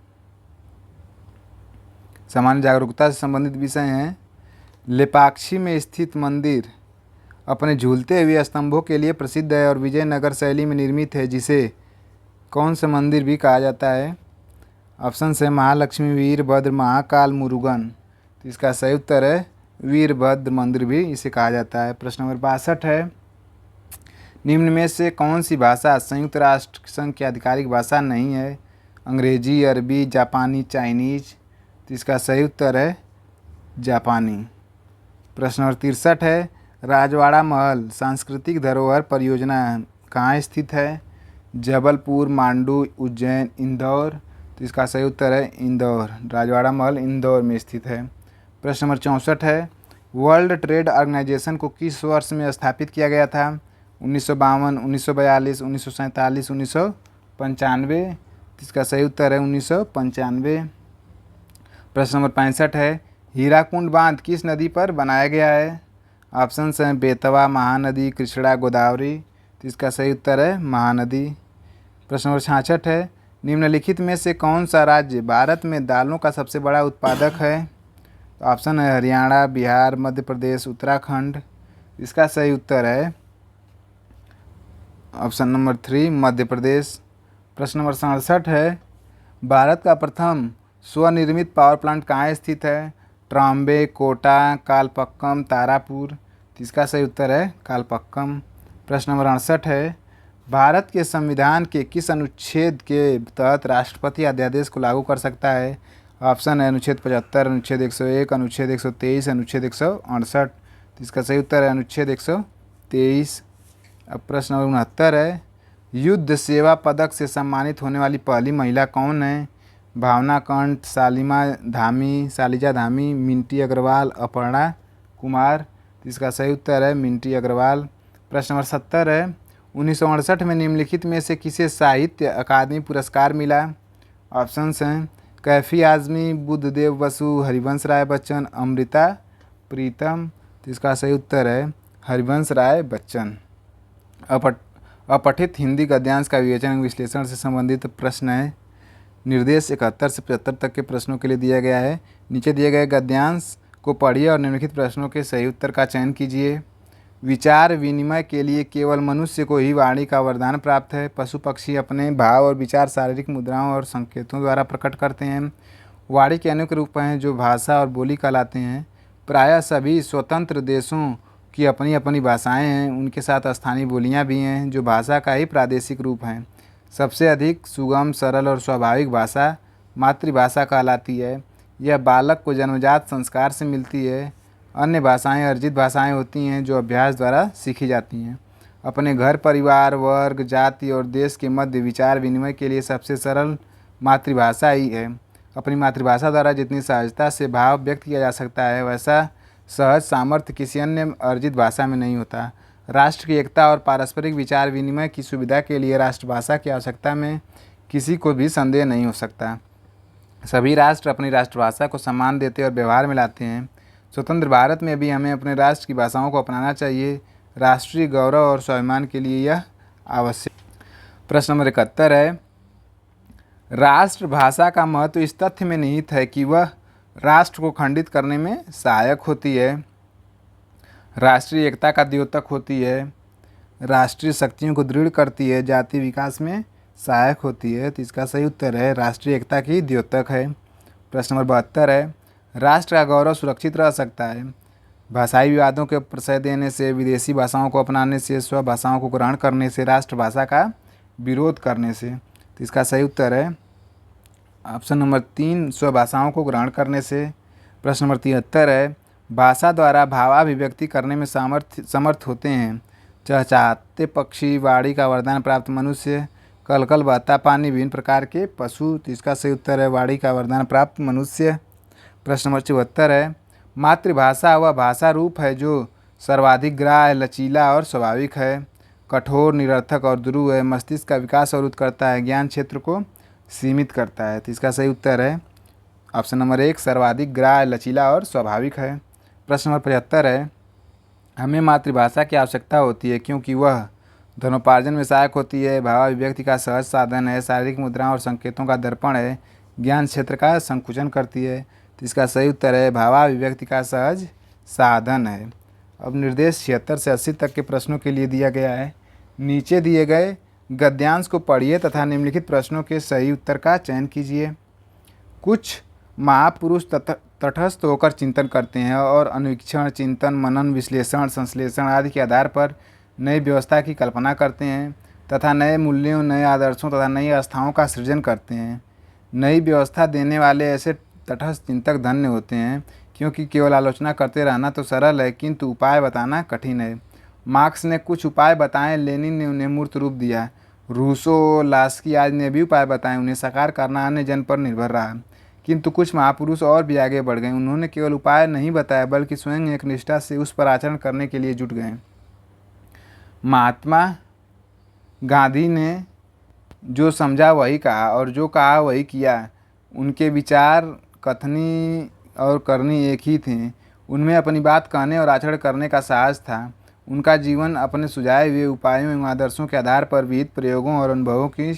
सामान्य जागरूकता से संबंधित विषय हैं। लेपाक्षी में स्थित मंदिर अपने झूलते हुए स्तंभों के लिए प्रसिद्ध है और विजयनगर शैली में निर्मित है, जिसे कौन सा मंदिर भी कहा जाता है? ऑप्शन है महालक्ष्मी, वीरभद्र, महाकाल, मुरुगन। तो इसका सही उत्तर है वीरभद्र मंदिर भी इसे कहा जाता है। प्रश्न नंबर 62 है, निम्न में से कौन सी भाषा संयुक्त राष्ट्र संघ की आधिकारिक भाषा नहीं है? अंग्रेजी, अरबी, जापानी, चाइनीज। तो इसका सही उत्तर है जापानी। प्रश्न नंबर 63 है, राजवाड़ा महल सांस्कृतिक धरोहर परियोजना कहाँ स्थित है? जबलपुर, मांडू, उज्जैन, इंदौर। तो इसका सही उत्तर है इंदौर। राजवाड़ा महल इंदौर में स्थित है। प्रश्न नंबर 64 है, वर्ल्ड ट्रेड ऑर्गेनाइजेशन को किस वर्ष में स्थापित किया गया था? 1952, 1942, 1947, 1995। इसका सही उत्तर है 1995। प्रश्न नंबर 65 है, हीराकुंड बांध किस नदी पर बनाया गया है? ऑप्शन हैं बेतवा, महानदी, कृष्णा, गोदावरी। तो इसका सही उत्तर है महानदी। प्रश्न नंबर 66 है, निम्नलिखित में से कौन सा राज्य भारत में दालों का सबसे बड़ा उत्पादक है? ऑप्शन है हरियाणा, बिहार, मध्य प्रदेश, उत्तराखंड। इसका सही उत्तर है ऑप्शन नंबर 3 मध्य प्रदेश। प्रश्न नंबर 67 है, भारत का प्रथम स्वनिर्मित पावर प्लांट कहाँ स्थित है? ट्राम्बे, कोटा, कालपक्कम, तारापुर। इसका सही उत्तर है कालपक्कम। प्रश्न नंबर 68 है, भारत के संविधान के किस अनुच्छेद के तहत राष्ट्रपति अध्यादेश को लागू कर सकता है? ऑप्शन है अनुच्छेद 75, अनुच्छेद 101, अनुच्छेद 123, अनुच्छेद 168। इसका सही उत्तर है अनुच्छेद 123। अब प्रश्न नंबर 69 है, युद्ध सेवा पदक से सम्मानित होने वाली पहली महिला कौन है? भावना कंठ, शालिजा धामी, मिंटी अग्रवाल, अपर्णा कुमार। इसका सही उत्तर है मिंटी अग्रवाल। प्रश्न नंबर 70 है, 1968 में निम्नलिखित में से किसे साहित्य अकादमी पुरस्कार मिला? ऑप्शंस हैं कैफी आजमी, बुद्धदेव बसु, हरिवंश राय बच्चन, अमृता प्रीतम। तो इसका सही उत्तर है हरिवंश राय बच्चन। अपठित हिंदी गद्यांश का विवेचन विश्लेषण से संबंधित प्रश्न है। निर्देश 71 से 75 तक के प्रश्नों के लिए दिया गया है। नीचे दिए गए गद्यांश को पढ़िए और निम्नलिखित प्रश्नों के सही उत्तर का चयन कीजिए। विचार विनिमय के लिए केवल मनुष्य को ही वाणी का वरदान प्राप्त है। पशु पक्षी अपने भाव और विचार शारीरिक मुद्राओं और संकेतों द्वारा प्रकट करते हैं। वाणी के अनेक रूप हैं जो भाषा और बोली कहलाते हैं। प्रायः सभी स्वतंत्र देशों की अपनी अपनी भाषाएं हैं, उनके साथ स्थानीय बोलियां भी हैं जो भाषा का ही प्रादेशिक रूप हैं। सबसे अधिक सुगम, सरल और स्वाभाविक भाषा मातृभाषा कहलाती है। यह बालक को जन्मजात संस्कार से मिलती है। अन्य भाषाएं अर्जित भाषाएं होती हैं जो अभ्यास द्वारा सीखी जाती हैं। अपने घर, परिवार, वर्ग, जाति और देश के मध्य विचार विनिमय के लिए सबसे सरल मातृभाषा ही है। अपनी मातृभाषा द्वारा जितनी सहजता से भाव व्यक्त किया जा सकता है, वैसा सहज सामर्थ्य किसी अन्य अर्जित भाषा में नहीं होता। राष्ट्र की एकता और पारस्परिक विचार विनिमय की सुविधा के लिए राष्ट्रभाषा की आवश्यकता में किसी को भी संदेह नहीं हो सकता। सभी राष्ट्र अपनी राष्ट्रभाषा को सम्मान देते और व्यवहार में लाते हैं। स्वतंत्र भारत में भी हमें अपने राष्ट्र की भाषाओं को अपनाना चाहिए। राष्ट्रीय गौरव और स्वाभिमान के लिए यह आवश्यक। प्रश्न नंबर 71 है, राष्ट्रभाषा का महत्व इस तथ्य में निहित है कि वह राष्ट्र को खंडित करने में सहायक होती है, राष्ट्रीय एकता का द्योतक होती है, राष्ट्रीय शक्तियों को दृढ़ करती है, जातीय विकास में सहायक होती है। तो इसका सही उत्तर है राष्ट्रीय एकता की द्योतक है। प्रश्न नंबर 72 है, राष्ट्र का गौरव सुरक्षित रह सकता है भाषाई विवादों के प्रश्रय देने से, विदेशी भाषाओं को अपनाने से, स्वभाषाओं को ग्रहण करने से, राष्ट्रभाषा का विरोध करने से। तो इसका सही उत्तर है ऑप्शन नंबर 3, स्वभाषाओं को ग्रहण करने से। प्रश्न नंबर 73 है, भाषा द्वारा भावाभिव्यक्ति करने में समर्थ होते हैं चहचहाते पक्षी, वाणी का वरदान प्राप्त मनुष्य, कलकल बहता पानी, विभिन्न प्रकार के पशु। तो इसका सही उत्तर है वाणी का वरदान प्राप्त मनुष्य। प्रश्न नंबर 74 है, मातृभाषा वह भाषा रूप है जो सर्वाधिक ग्राह्य, लचीला और स्वाभाविक है, कठोर, निरर्थक और ध्रुव है, मस्तिष्क का विकास अवरुद्ध करता है, ज्ञान क्षेत्र को सीमित करता है। तो इसका सही उत्तर है ऑप्शन नंबर 1, सर्वाधिक ग्राह्य, लचीला और स्वाभाविक है। प्रश्न नंबर 75 है, हमें मातृभाषा की आवश्यकता होती है क्योंकि वह धनोपार्जन में सहायक होती है, भावाभिव्यक्ति का सहज साधन है, शारीरिक मुद्राओं और संकेतों का दर्पण है, ज्ञान क्षेत्र का संकुचन करती है। तो इसका सही उत्तर है भावाभिव्यक्ति का सहज साधन है। अब निर्देश 76 से 80 तक के प्रश्नों के लिए दिया गया है। नीचे दिए गए गद्यांश को पढ़िए तथा निम्नलिखित प्रश्नों के सही उत्तर का चयन कीजिए। कुछ महापुरुष तटस्थ होकर चिंतन करते हैं और अनुवीक्षण, चिंतन, मनन, विश्लेषण, संश्लेषण आदि के आधार पर नई व्यवस्था की कल्पना करते हैं तथा नए मूल्यों, नए आदर्शों तथा नई आस्थाओं का सृजन करते हैं। नई व्यवस्था देने वाले ऐसे तटस्थ चिंतक धन्य होते हैं क्योंकि केवल आलोचना करते रहना तो सरल है किंतु उपाय बताना कठिन है। मार्क्स ने कुछ उपाय बताए, लेनिन ने उन्हें मूर्त रूप दिया, रूसो, लास्की आदि ने भी उपाय बताए, उन्हें साकार करना अन्य जन पर निर्भर रहा। किंतु कुछ महापुरुष और भी आगे बढ़ गए, उन्होंने केवल उपाय नहीं बताया बल्कि स्वयं एक निष्ठा से उस पर आचरण करने के लिए जुट गए। महात्मा गांधी ने जो समझा वही कहा और जो कहा वही किया। उनके विचार, कथनी और करनी एक ही थे। उनमें अपनी बात कहने और आचरण करने का साहस था। उनका जीवन अपने सुझाए हुए उपायों एवं आदर्शों के आधार पर विविध प्रयोगों और अनुभवों की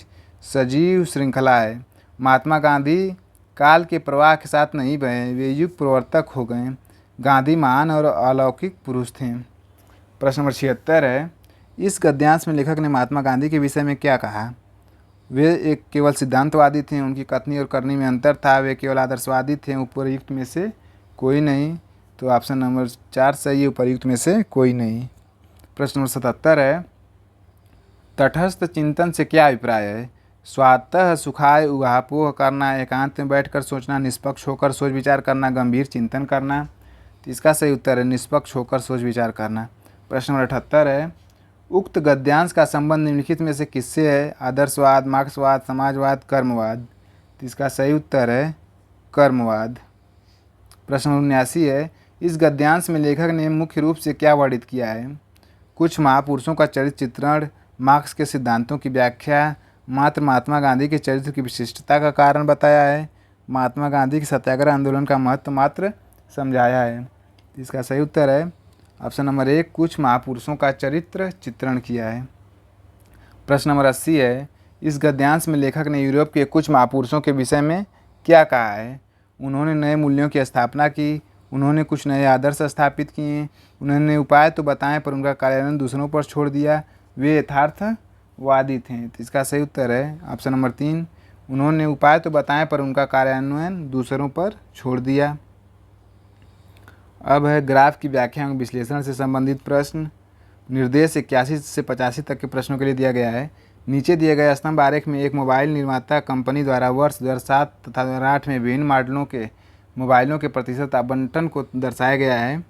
सजीव श्रृंखला है। महात्मा गांधी काल के प्रवाह के साथ नहीं बहे, वे युग प्रवर्तक हो गए। गांधी महान और अलौकिक पुरुष थे। प्रश्न नंबर 76 है, इस गद्यांश में लेखक ने महात्मा गांधी के विषय में क्या कहा? वे एक केवल सिद्धांतवादी थे, उनकी कथनी और करनी में अंतर था, वे केवल आदर्शवादी थे, उपर्युक्त में से कोई नहीं। तो ऑप्शन नंबर 4 सही है, उपर्युक्त में से कोई नहीं। प्रश्न नंबर 77 है, तटस्थ चिंतन से क्या अभिप्राय है? स्वतः सुखाय उहापोह करना, एकांत में बैठकर सोचना, निष्पक्ष होकर सोच विचार करना, गंभीर चिंतन करना। तो इसका सही उत्तर है निष्पक्ष होकर सोच विचार करना। प्रश्न नंबर 78 है, उक्त गद्यांश का संबंध निम्नलिखित में से किससे है? आदर्शवाद, मार्क्सवाद, समाजवाद, कर्मवाद। तो इसका सही उत्तर है कर्मवाद। प्रश्न 79 है, इस गद्यांश में लेखक ने मुख्य रूप से क्या वर्णित किया है? कुछ महापुरुषों का चरित्र चित्रण, मार्क्स के सिद्धांतों की व्याख्या, मात्र महात्मा गांधी के चरित्र की विशिष्टता का कारण बताया है, महात्मा गांधी के सत्याग्रह आंदोलन का महत्व मात्र समझाया है। इसका सही उत्तर है ऑप्शन नंबर 1, कुछ महापुरुषों का चरित्र चित्रण किया है। प्रश्न नंबर 80 है, इस गद्यांश में लेखक ने यूरोप के कुछ महापुरुषों के विषय में क्या कहा है? उन्होंने नए मूल्यों की स्थापना की, उन्होंने कुछ नए आदर्श स्थापित किए, उन्होंने उपाय तो बताएं पर उनका कार्यान्वयन दूसरों पर छोड़ दिया, वे यथार्थवादी थे। तो इसका सही उत्तर है ऑप्शन नंबर 3, उन्होंने उपाय तो बताएं पर उनका कार्यान्वयन दूसरों पर छोड़ दिया। अब है ग्राफ की व्याख्या एवं विश्लेषण से संबंधित प्रश्न। निर्देश 81 से 85 तक के प्रश्नों के लिए दिया गया है। नीचे दिए गए स्तंभ आरेख में एक मोबाइल निर्माता कंपनी द्वारा वर्ष 2007 तथा 2008 में विभिन्न मॉडलों के मोबाइलों के प्रतिशत आवंटन को दर्शाया गया है।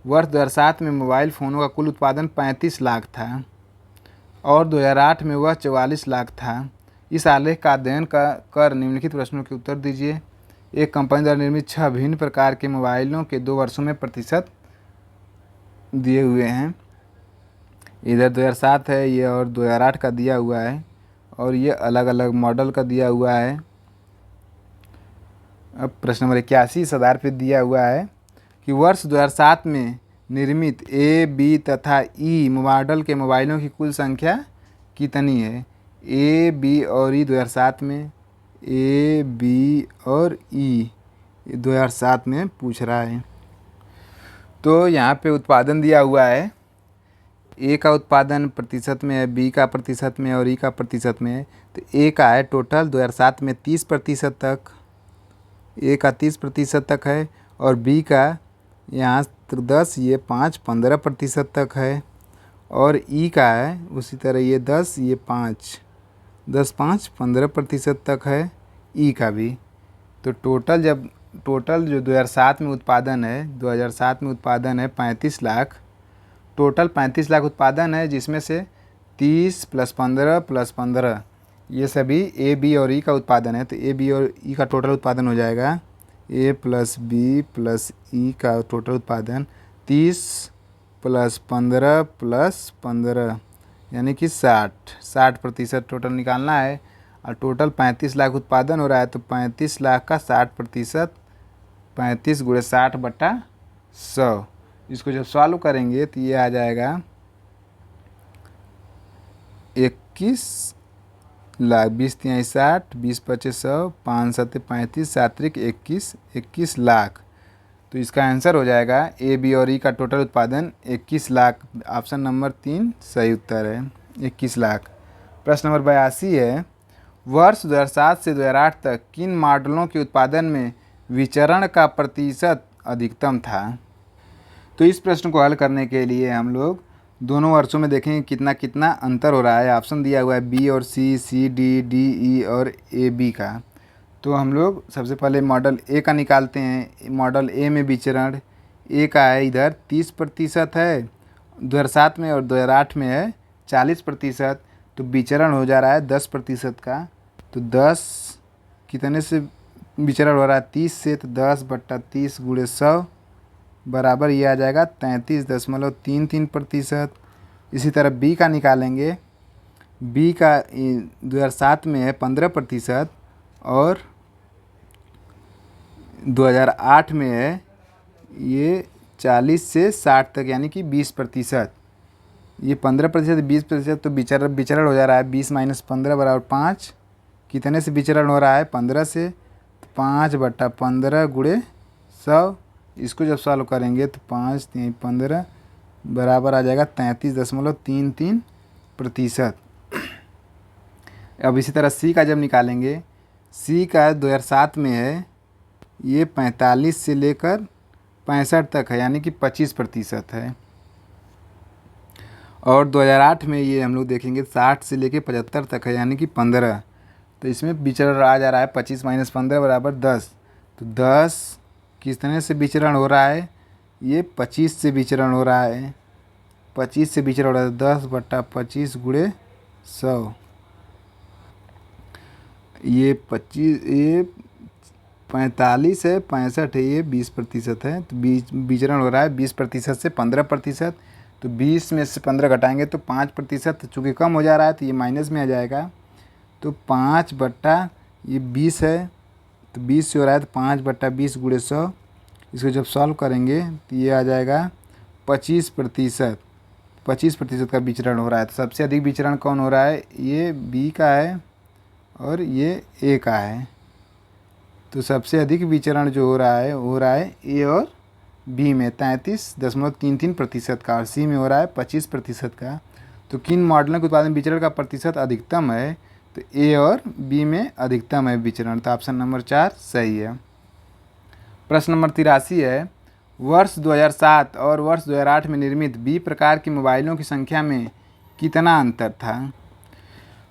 वर्ष 2007 में मोबाइल फ़ोनों का कुल उत्पादन 35 लाख था और 2008 में वह 44 लाख था। इस आलेख का अध्ययन कर निम्नलिखित प्रश्नों के उत्तर दीजिए। एक कंपनी द्वारा निर्मित 6 भिन्न प्रकार के मोबाइलों के 2 वर्षों में प्रतिशत दिए हुए हैं। इधर 2007 है ये, और 2008 का दिया हुआ है, और ये अलग अलग मॉडल का दिया हुआ है। अब प्रश्न नंबर 81 इस आधार पर दिया हुआ है कि वर्ष 2007 में निर्मित ए, बी तथा ई मॉडल के मोबाइलों की कुल संख्या कितनी है। ए, बी और ई 2007 में, ए, बी और ई 2007 में पूछ रहा है। तो यहाँ पे उत्पादन दिया हुआ है, ए का उत्पादन प्रतिशत में है, बी का प्रतिशत में और ई का प्रतिशत में है। तो ए का है टोटल 2007 में 30% तक, ए का 30% तक है, और बी का यहाँ 10, ये 5, 15% तक है, और ई का है उसी तरह ये 10, ये 5, 10, 5, 15% तक है ई का भी। तो टोटल जो 2007 में उत्पादन है, 2007 में उत्पादन है 35 लाख, टोटल 35 लाख उत्पादन है, जिसमें से 30 + 15 + 15 ये सभी ए, बी और ई का उत्पादन है। तो ए, बी और ई का टोटल उत्पादन हो जाएगा ए + बी + ई का टोटल उत्पादन 30 + 15 + 15 यानी कि 60% टोटल निकालना है। और टोटल 35 लाख उत्पादन हो रहा है, तो 35 लाख का 60%, 35 × 60/100। इसको जब सॉल्व करेंगे तो ये आ जाएगा 21 लाख, 20 × 3 = 60, 20 × 5 = 100, 5 × 7 = 35, 7 × 21, 21 लाख। तो इसका आंसर हो जाएगा ए, बी और ई का टोटल उत्पादन 21 लाख। ऑप्शन नंबर 3 सही उत्तर है, 21 लाख। प्रश्न नंबर 82 है, वर्ष 2007 से 2008 तक किन मॉडलों के उत्पादन में विचरण का प्रतिशत अधिकतम था। तो इस प्रश्न को हल करने के लिए हम लोग दोनों वर्षों में देखेंगे कितना कितना अंतर हो रहा है। ऑप्शन दिया हुआ है बी और सी, सी, डी, डी, ई और ए, बी का। तो हम लोग सबसे पहले मॉडल ए का निकालते हैं। मॉडल ए में विचरण ए का है इधर 30% है 2007 में, और 2008 में है 40%। तो विचरण हो जा रहा है 10% का। तो 10 कितने से विचरण हो रहा है, 30 से, तो 10/30 × 100 बराबर ये आ जाएगा 33.33%। इसी तरह बी का निकालेंगे। बी का 2007 में है 15% और 2008 में है ये 40 से 60 तक यानी कि 20%। ये 15%, 20%, तो विचरण हो जा रहा है 20 - 15 = 5। कितने से विचरण हो रहा है, 15 से, तो 5/15 × 100। इसको जब सॉल्व करेंगे तो 5 × 3 = 15 बराबर आ जाएगा 33.33%। अब इसी तरह सी का जब निकालेंगे, सी का 2007 में है ये 45 से लेकर 65 तक है यानी कि 25% है, और 2008 में ये हम लोग देखेंगे 60 से लेकर 75 तक है यानी कि 15। तो इसमें विचरण आ जा रहा है 25 - 15 = 10। तो 10 कितने से विचरण हो रहा है, ये 25 से विचरण हो रहा है, 25 से विचरण हो रहा है 10/25 × 100। ये 45 है, 65 है, ये 20% है। तो विचरण हो रहा है 20% से 15%। तो 20 में से 15 घटाएंगे तो 5%, चूँकि कम हो जा रहा है तो ये माइनस में आ जाएगा। तो 5/20 है, तो 20 से हो रहा है तो 5/20 × 100। इसको जब सॉल्व करेंगे तो ये आ जाएगा 25%। 25% का विचरण हो रहा है। तो सबसे अधिक विचरण कौन हो रहा है, ये बी का है और ये ए का है। तो सबसे अधिक विचरण जो हो रहा है ए और बी में 33.33% का, और सी में हो रहा है 25% का। तो किन मॉडलों के उत्पादन विचरण का प्रतिशत अधिकतम है, तो ए और बी में अधिकतम है विचरण। तो ऑप्शन नंबर 4 सही है। प्रश्न नंबर 83 है, वर्ष 2007 और वर्ष 2008 में निर्मित बी प्रकार की मोबाइलों की संख्या में कितना अंतर था।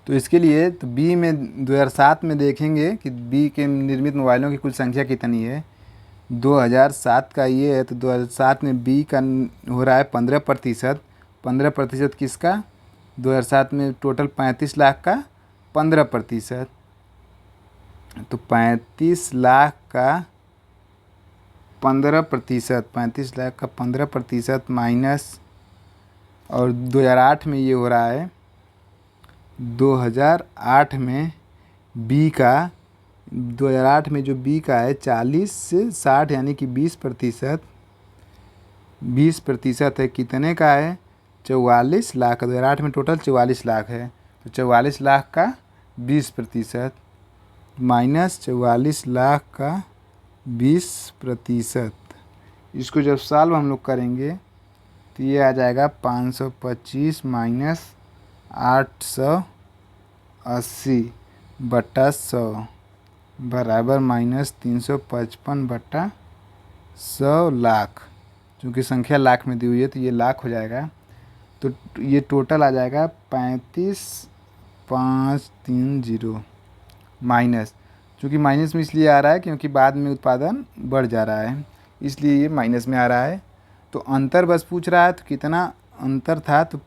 तो इसके लिए तो बी में 2007 में देखेंगे कि बी के निर्मित मोबाइलों की कुल संख्या कितनी है। 2007 का ये है, तो 2007 में बी का हो रहा है 15%। 15% किसका, 2007 में टोटल 35 लाख का 15%। तो 35 लाख का 15%, 35 लाख का 15% माइनस, और 2008 में ये हो रहा है 2008 में बी का 2008 में जो बी का है 40 से 60 यानी कि 20%, 20% है कितने का है 44 लाख का। 2008 में टोटल 44 लाख है, तो 44 लाख का 20% माइनस 44 लाख का 20%। इसको जब सॉल्व हम लोग करेंगे तो ये आ जाएगा 525 माइनस 880 बटा 100 बराबर माइनस 355 बटा 100 लाख। चूँकि संख्या लाख में दी हुई है तो ये लाख हो जाएगा, तो ये टोटल आ जाएगा 35,530 माइनस, चूँकि माइनस में इसलिए आ रहा है क्योंकि बाद में उत्पादन बढ़ जा रहा है, इसलिए ये माइनस में आ रहा है। तो अंतर बस पूछ रहा है, तो कितना अंतर था, तो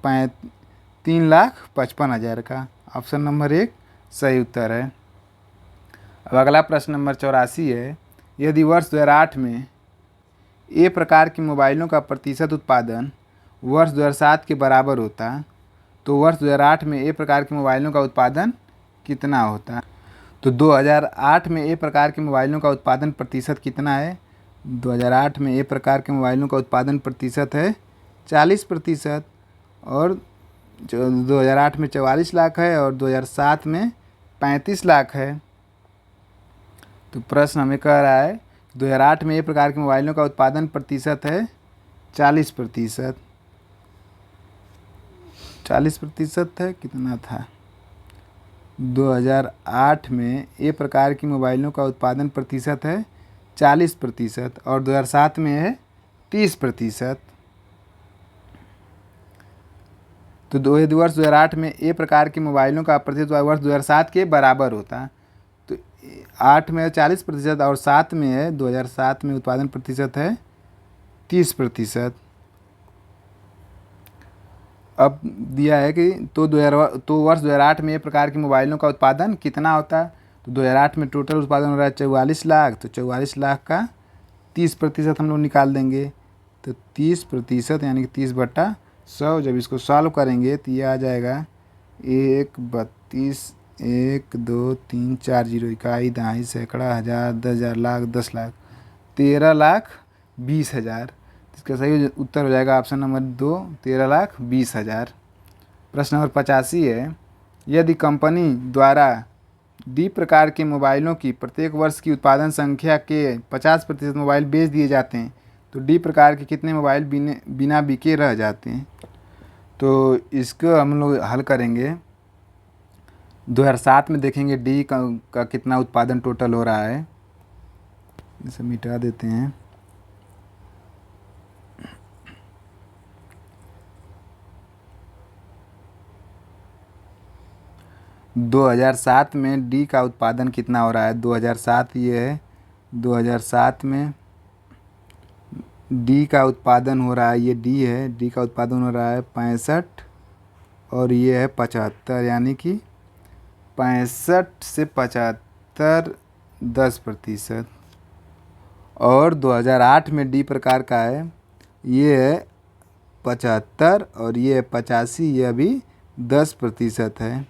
3,55,000 का। ऑप्शन नंबर 1 सही उत्तर है। अब अगला प्रश्न नंबर 84 है, यदि वर्ष 2008 में ए प्रकार के मोबाइलों का प्रतिशत उत्पादन वर्ष 2007 के बराबर होता, तो वर्ष 2008 में ए प्रकार के मोबाइलों का उत्पादन कितना होता। तो 2008 में ए प्रकार के मोबाइलों का उत्पादन प्रतिशत कितना है। 2008 में ए प्रकार के मोबाइलों का उत्पादन प्रतिशत है 40%, और 2008 में 44 लाख है और 2007 में 35 लाख है। तो प्रश्न हमें कह रहा है 2008 में ए प्रकार के मोबाइलों का उत्पादन प्रतिशत है 40%। 40% है, कितना था 2008 में ए प्रकार की मोबाइलों का उत्पादन प्रतिशत है 40% और 2007 में है 30%। तो यदि वर्ष 2008 में ए प्रकार के मोबाइलों का प्रतिशत वर्ष 2007 के बराबर होता, तो 8 में 40% और 7 में है 2007 में उत्पादन प्रतिशत है 30%। अब दिया है कि तो वर्ष 2008 में ए प्रकार के मोबाइलों का उत्पादन कितना होता। तो 2008 में टोटल उत्पादन हो रहा है 44 लाख, तो 44 लाख का 30% हम लोग निकाल देंगे, तो 30% यानी कि 30/100। जब इसको सॉल्व करेंगे तो ये आ जाएगा 1, 32, 1, 2, 3, 4 जीरो, इकाई, दहाई, सैकड़ा, हज़ार, 10,000, लाख, 10 लाख, 13,20,000। इसका सही उत्तर हो जाएगा ऑप्शन नंबर 2, 13,20,000। प्रश्न नंबर 85 है, यदि कंपनी द्वारा डी प्रकार के मोबाइलों की प्रत्येक वर्ष की उत्पादन संख्या के 50% मोबाइल बेच दिए जाते हैं, तो डी प्रकार के कितने मोबाइल बिना बिके रह जाते हैं। तो इसको हम लोग हल करेंगे। 2007 में देखेंगे डी का कितना उत्पादन टोटल हो रहा है, इसे मिटा देते हैं। - 2007 में डी का उत्पादन कितना हो रहा है, 2007 ये है, 2007 में डी का उत्पादन हो रहा है, ये डी है, डी का उत्पादन हो रहा है 65 और ये है 75, यानी कि 65 से 75 10%। और 2008 में डी प्रकार का है, ये है 75 और ये है 85, ये अभी 10% है।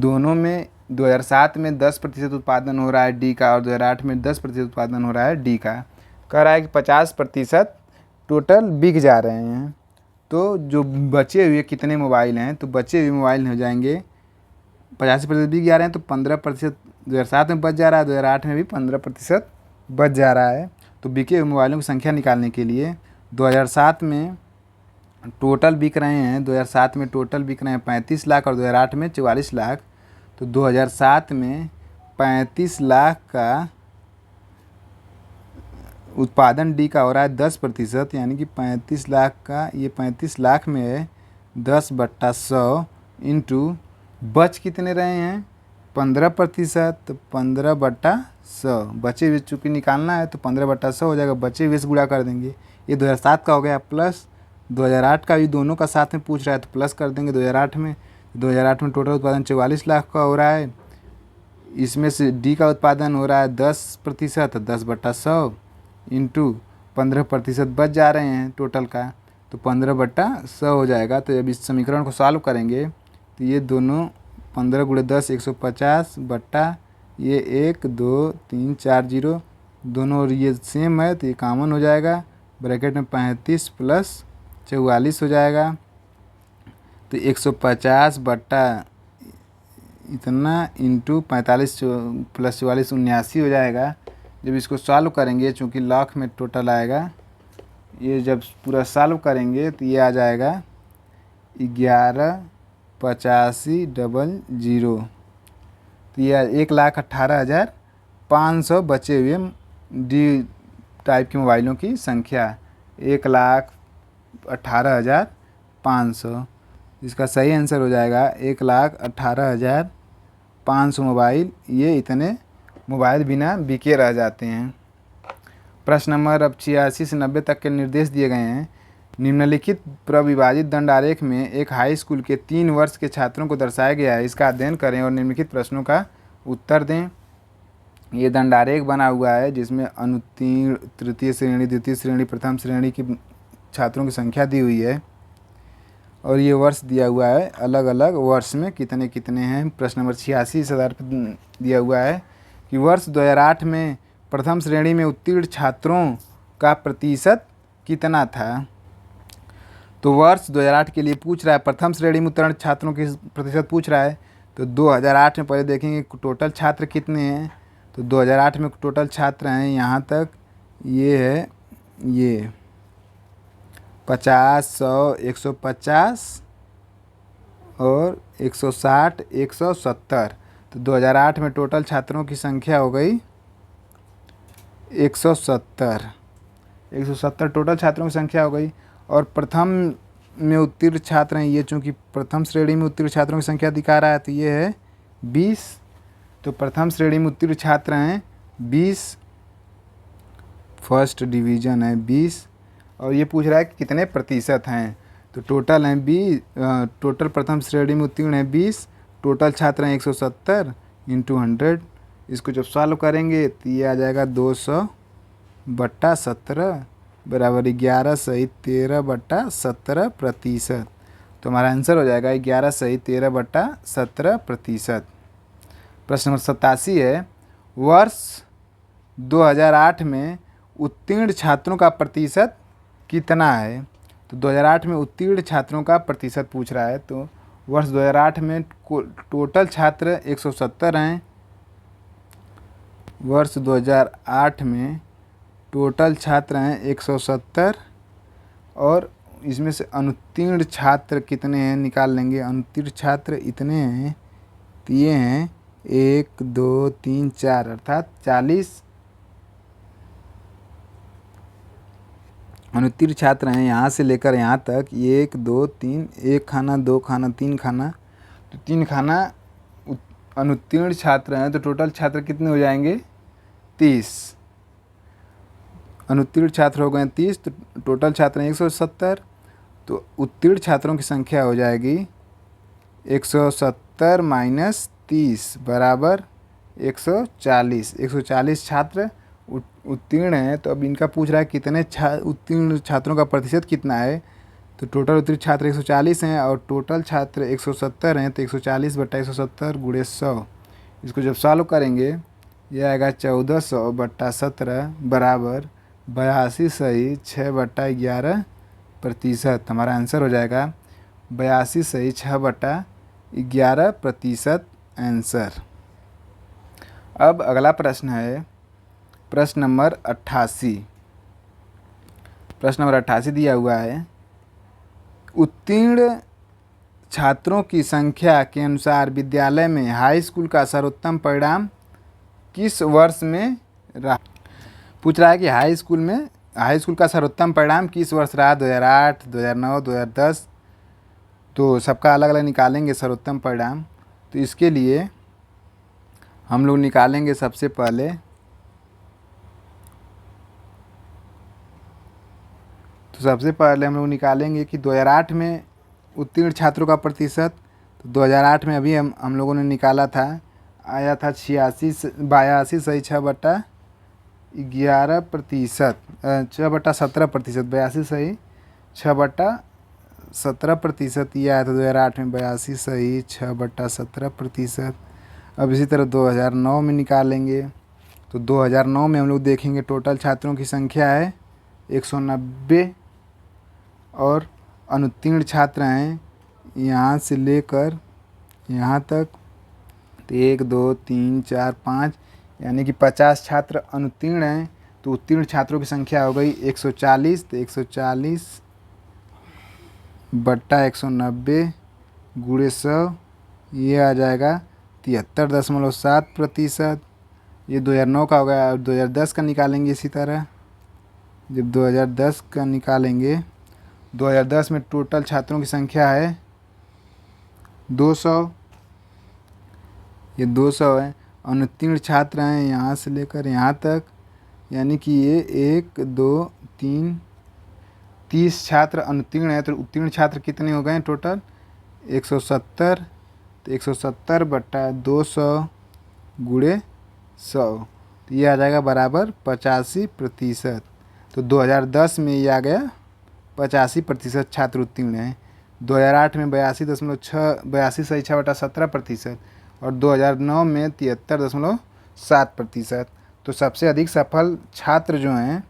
दोनों में 2007 में 10% उत्पादन हो रहा है डी का और 2008 में 10% उत्पादन हो रहा है डी का। कह रहा है कि 50% टोटल बिक जा रहे हैं। तो जो बचे हुए कितने मोबाइल हैं, तो बचे हुए मोबाइल हो जाएंगे 85% बिक जा रहे हैं, तो 15% 2007 में बच जा रहा है, 2008 में भी 15% बच जा रहा है। तो बिके हुए मोबाइलों की संख्या निकालने के लिए 2007 में टोटल बिक रहे हैं, 2007 में टोटल बिक रहे हैं 35 लाख और 2008 में 44 लाख। तो 2007 में 35 लाख का उत्पादन डी का हो रहा है 10%, यानी कि 35 लाख का, ये 35 लाख में है 10/100 इंटू बच कितने रहे हैं 15%, तो 15/100 बचे हुए चूँकि निकालना है तो 15/100 हो जाएगा, बचे हुए से गुणा कर देंगे। ये 2007 का हो गया, प्लस 2008 का भी दोनों का साथ में पूछ रहा है तो प्लस कर देंगे 2008 में। 2008 में टोटल उत्पादन 44 लाख का हो रहा है, इसमें से डी का उत्पादन हो रहा है 10%, 10/100 इंटू 15% बच जा रहे हैं टोटल का, तो 15/100 हो जाएगा। तो जब इस समीकरण को सॉल्व करेंगे तो ये दोनों 15 × 10 150 बट्टा ये 1 2 3 4 जीरो दोनों और ये सेम है तो ये कॉमन हो जाएगा। ब्रैकेट में 35 + 44 हो जाएगा। तो 150 बट्टा इतना इंटू 45 + 44 79 हो जाएगा। जब इसको सॉल्व करेंगे, चूँकि लाख में टोटल आएगा, ये जब पूरा सॉल्व करेंगे तो ये आ जाएगा 11,85,000। तो ये 1,18,500 बचे हुए डी टाइप के मोबाइलों की संख्या 1,18,500। इसका सही आंसर हो जाएगा 1,18,500 मोबाइल। ये इतने मोबाइल बिना बिके रह जाते हैं। प्रश्न नंबर अब 86 से 90 तक के निर्देश दिए गए हैं। निम्नलिखित प्रविभाजित दंड आरेख में एक हाई स्कूल के 3 वर्ष के छात्रों को दर्शाया गया है। इसका अध्ययन करें और निम्नलिखित प्रश्नों का उत्तर दें। ये दंड आरेख बना हुआ है जिसमें अनुत्तीर्ण, तृतीय श्रेणी, द्वितीय श्रेणी, प्रथम श्रेणी की छात्रों की संख्या दी हुई है और ये वर्ष दिया हुआ है, अलग अलग वर्ष में कितने कितने हैं। प्रश्न नंबर 86 इस आधार पर दिया हुआ है कि वर्ष 2008 में प्रथम श्रेणी में उत्तीर्ण छात्रों का प्रतिशत कितना था। तो वर्ष 2008 के लिए पूछ रहा है, प्रथम श्रेणी में उत्तीर्ण छात्रों की प्रतिशत पूछ रहा है। तो 2008 में पहले देखेंगे टोटल छात्र कितने हैं। तो 2008 में टोटल छात्र हैं यहाँ तक, ये है ये 50, 100, 150 और 160, 170। तो 2008 में टोटल छात्रों की संख्या हो गई 170 टोटल छात्रों की संख्या हो गई। और प्रथम में उत्तीर्ण छात्र हैं, ये चूँकि प्रथम श्रेणी में उत्तीर्ण छात्रों की संख्या दिखा रहा है तो ये है 20। तो प्रथम श्रेणी में उत्तीर्ण छात्र हैं 20, फर्स्ट डिवीज़न है 20। और ये पूछ रहा है कि कितने प्रतिशत हैं। तो टोटल हैं 20, टोटल प्रथम श्रेणी में उत्तीर्ण है 20, टोटल छात्र हैं 170 इंटू 100। इसको जब सॉल्व करेंगे तो ये आ जाएगा 200/17 बराबर 11 सही 13/17%। तो हमारा आंसर हो जाएगा 11 सही 13/17%। प्रश्न नंबर 87 है, वर्ष 2008 में उत्तीर्ण छात्रों का प्रतिशत कितना है। तो 2008 में उत्तीर्ण छात्रों का प्रतिशत पूछ रहा है। तो वर्ष 2008 में टोटल छात्र 170 हैं। वर्ष 2008 में टोटल छात्र हैं 170 और इसमें से अनुत्तीर्ण छात्र कितने हैं निकाल लेंगे। अनुत्तीर्ण छात्र इतने हैं, तो ये हैं 1 2 3 4 अर्थात 40 अनुत्तीर्ण छात्र हैं। यहाँ से लेकर यहाँ तक 1 2 3, 1 खाना 2 खाना 3 खाना, तो 3 खाना अनुत्तीर्ण छात्र हैं। तो टोटल छात्र कितने हो जाएंगे 30। अनुत्तीर्ण छात्र हो गए 30, तो टोटल छात्र हैं 170। तो उत्तीर्ण छात्रों की संख्या हो जाएगी 170 - 30 बराबर 140। 140 छात्र उत्तीर्ण हैं। तो अब इनका पूछ रहा है कितने उत्तीर्ण छात्रों का प्रतिशत कितना है। तो टोटल उत्तीर्ण छात्र 140 हैं और टोटल छात्र 170 हैं। तो 140/170 × 100। इसको जब सॉल्व करेंगे यह आएगा 1400/17 बराबर 82 सही 6/11%। हमारा आंसर हो जाएगा 82 सही 6/11% आंसर। अब अगला प्रश्न है प्रश्न नंबर 88। प्रश्न नंबर 88 दिया हुआ है, उत्तीर्ण छात्रों की संख्या के अनुसार विद्यालय में हाई स्कूल का सर्वोत्तम परिणाम किस वर्ष में रहा। पूछ रहा है कि हाई स्कूल का सर्वोत्तम परिणाम किस वर्ष रहा। 2008, 2009, 2010। तो सबका अलग अलग निकालेंगे सर्वोत्तम परिणाम। तो इसके लिए हम लोग निकालेंगे सबसे पहले हम लोग निकालेंगे कि 2008 में उत्तीर्ण छात्रों का प्रतिशत। तो 2008 में अभी हम लोगों ने निकाला था आया था 82 सही 6/11%, 6/17%, 82 सही 6/17%, ये आया था 2008 में 82 सही 6/17%। अब इसी तरह 2009 में निकालेंगे, तो 2009 में हम लोग देखेंगे टोटल छात्रों की संख्या है 190 और अनुत्तीर्ण छात्र हैं यहाँ से लेकर यहाँ तक, तो 1 2 3 4 5 यानी कि 50 छात्र अनुत्तीर्ण हैं। तो उत्तीर्ण छात्रों की संख्या हो गई 140, तो 140/190 गुणे 100, ये आ जाएगा 73.7%। ये 2009 का हो गया। और 2010 का निकालेंगे इसी तरह। जब 2010 का निकालेंगे, 2010 में टोटल छात्रों की संख्या है 200, ये 200 है। अनुत्तीर्ण छात्र हैं यहाँ से लेकर यहाँ तक, यानी कि ये 1 2 3 30 छात्र अनुत्तीर्ण हैं। तो उत्तीर्ण छात्र कितने हो गए टोटल 170, तो 170/200 गुणे 100, तो ये आ जाएगा बराबर 85%। तो 2010 में ये आ गया 85% छात्र उत्तीर्ण हैं। 2008 में 82 सही 6/17% और 2009 में 73.7%। तो सबसे अधिक सफल छात्र जो हैं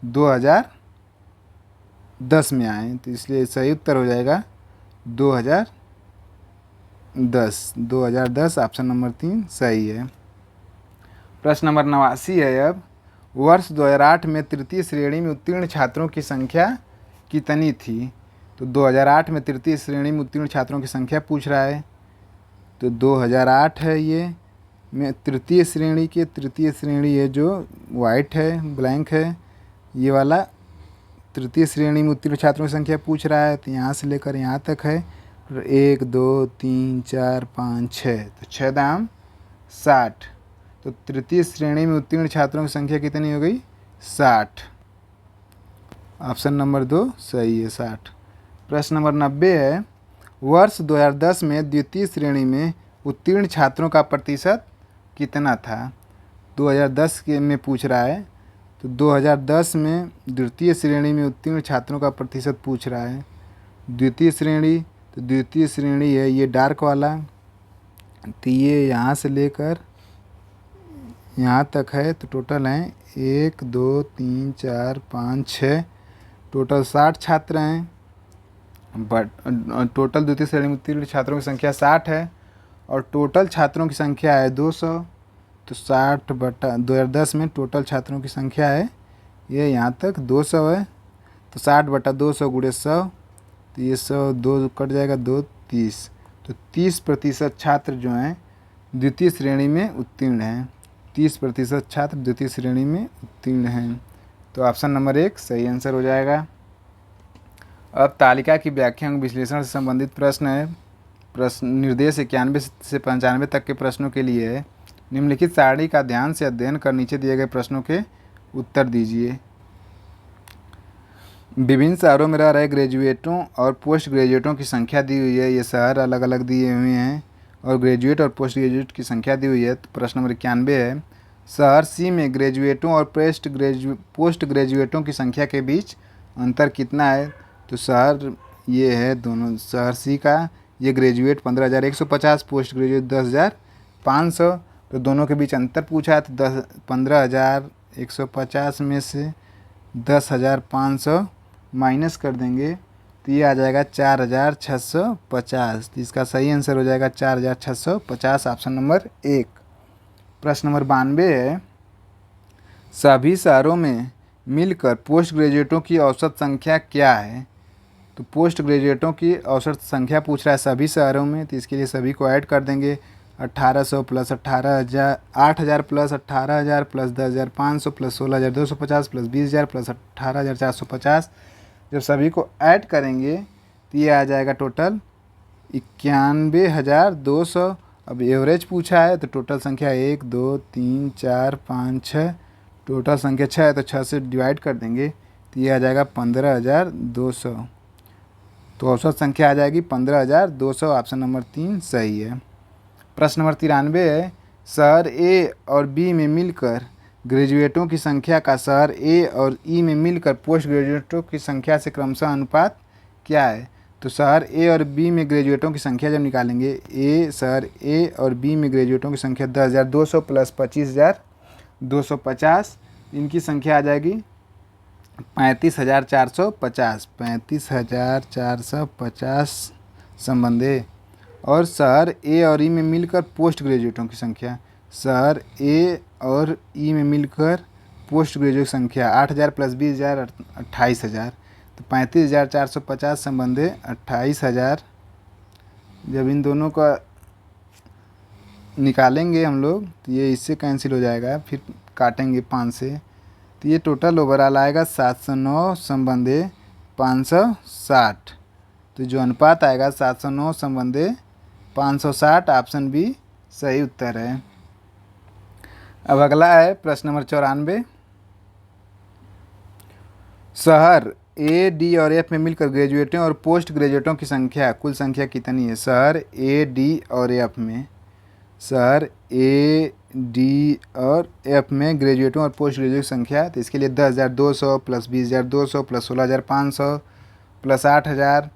2010 में आए, तो इसलिए सही उत्तर हो जाएगा 2010 ऑप्शन नंबर 3 सही है। प्रश्न नंबर 89 है। अब वर्ष 2008 में तृतीय श्रेणी में उत्तीर्ण छात्रों की संख्या कितनी थी? तो 2008 में तृतीय श्रेणी में उत्तीर्ण छात्रों की संख्या पूछ रहा है। तो 2008 है ये में तृतीय श्रेणी है जो वाइट है, ब्लैंक है, ये वाला तृतीय श्रेणी में उत्तीर्ण छात्रों की संख्या पूछ रहा है। तो यहाँ से लेकर यहाँ तक है 1 2 3 4 5 6, तो 6 दाम 60। तो तृतीय श्रेणी में उत्तीर्ण छात्रों की संख्या कितनी हो गई 60। ऑप्शन नंबर 2 सही है 60। प्रश्न नंबर 90 है। वर्ष 2010 में द्वितीय श्रेणी में उत्तीर्ण छात्रों का प्रतिशत कितना था? 2010 के में पूछ रहा है। तो 2010 में द्वितीय श्रेणी में उत्तीर्ण छात्रों का प्रतिशत पूछ रहा है। द्वितीय श्रेणी, तो द्वितीय श्रेणी है ये डार्क वाला, तो ये यहाँ से लेकर यहाँ तक है। तो टोटल हैं 1 2 3 4 5 6, टोटल 60 छात्र हैं। बट टोटल द्वितीय श्रेणी में उत्तीर्ण छात्रों की संख्या 60 है और टोटल छात्रों की संख्या है 200। तो 60/2010 में टोटल छात्रों की संख्या है ये यहाँ तक 200 है। तो 60/200 गुणे 100, तो ये 100 2 कट जाएगा 2 30। तो 30% छात्र जो हैं द्वितीय श्रेणी में उत्तीर्ण हैं। 30% छात्र द्वितीय श्रेणी में उत्तीर्ण हैं। तो ऑप्शन नंबर 1 सही आंसर हो जाएगा। अब तालिका की व्याख्या एवं विश्लेषण से संबंधित प्रश्न है। प्रश्न निर्देश 91 से 95 तक के प्रश्नों के लिए है। निम्नलिखित सारणी का ध्यान से अध्ययन कर नीचे दिए गए प्रश्नों के उत्तर दीजिए। विभिन्न शहरों में रह रहे ग्रेजुएटों और पोस्ट ग्रेजुएटों की संख्या दी हुई है। ये शहर अलग अलग दिए हुए हैं और ग्रेजुएट और पोस्ट ग्रेजुएट की संख्या दी हुई है। तो प्रश्न नंबर 91 है। शहर सी में ग्रेजुएटों और पोस्ट ग्रेजुएटों की संख्या के बीच अंतर कितना है? तो शहर ये है दोनों, शहर सी का ये ग्रेजुएट 15,150, पोस्ट ग्रेजुएट 10,500। तो दोनों के बीच अंतर पूछा है। तो 15,150 में से 10,500 माइनस कर देंगे तो ये आ जाएगा 4,650। तो इसका सही आंसर हो जाएगा 4,650 ऑप्शन नंबर 1। प्रश्न नंबर 92 है। सभी शहरों में मिलकर पोस्ट ग्रेजुएटों की औसत संख्या क्या है? तो पोस्ट ग्रेजुएटों की औसत संख्या पूछ रहा है सभी शहरों में, तो इसके लिए सभी को ऐड कर देंगे। 1,800 plus 18,000 8,000 plus 18,000 plus 10,500 plus 16,250 plus 20,000 plus 18,450। जब सभी को ऐड करेंगे तो ये आ जाएगा टोटल 91,200। अब एवरेज पूछा है तो टोटल संख्या 1 2 3 4 5 6, टोटल संख्या 6 है तो 6 से डिवाइड कर देंगे तो ये आ जाएगा 15,200। तो औसत संख्या आ जाएगी 15,200 ऑप्शन नंबर 3 सही है। प्रश्न नंबर 93 है। शहर ए और बी में मिलकर ग्रेजुएटों की संख्या का शहर ए और ई में मिलकर पोस्ट ग्रेजुएटों की संख्या से क्रमशः अनुपात क्या है? तो शहर ए और बी में ग्रेजुएटों की संख्या जब निकालेंगे, शहर ए और बी में ग्रेजुएटों की संख्या 10,200 प्लस 25,250, इनकी संख्या आ जाएगी 35,450। 35,450 संबंधे। और शहर ए और ई में मिलकर पोस्ट ग्रेजुएटों की संख्या, शहर ए और ई में मिलकर पोस्ट ग्रेजुएट संख्या 8,000 प्लस 20,000 28,000। तो 35,450 संबंधे 28,000। जब इन दोनों का निकालेंगे हम लोग तो ये इससे कैंसिल हो जाएगा, फिर काटेंगे 5 से, तो ये टोटल ओवरऑल आएगा 709 संबंधे 560। तो जो अनुपात आएगा 709 संबंधे 560, ऑप्शन बी सही उत्तर है। अब अगला है प्रश्न नंबर 94। शहर ए, डी और एफ में मिलकर ग्रेजुएटों और पोस्ट ग्रेजुएटों की संख्या, कुल संख्या कितनी है? शहर ए, डी और एफ में, शहर ए, डी और एफ में ग्रेजुएटों और पोस्ट ग्रेजुएट संख्या, तो इसके लिए 10,200 plus 20,200 plus 16,500 plus 8,000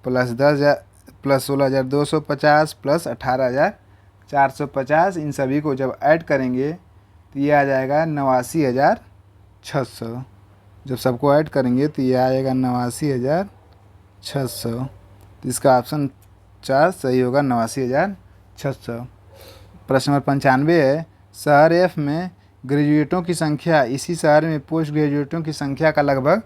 plus 10,000 plus 16,250 plus 18,450, इन सभी को जब ऐड करेंगे तो ये आ जाएगा 89,600। जब सबको ऐड करेंगे तो ये आएगा 89,600। तो इसका ऑप्शन 4 सही होगा, 89,600। प्रश्न नंबर 95 है। शहर एफ में ग्रेजुएटों की संख्या इसी शहर में पोस्ट ग्रेजुएटों की संख्या का लगभग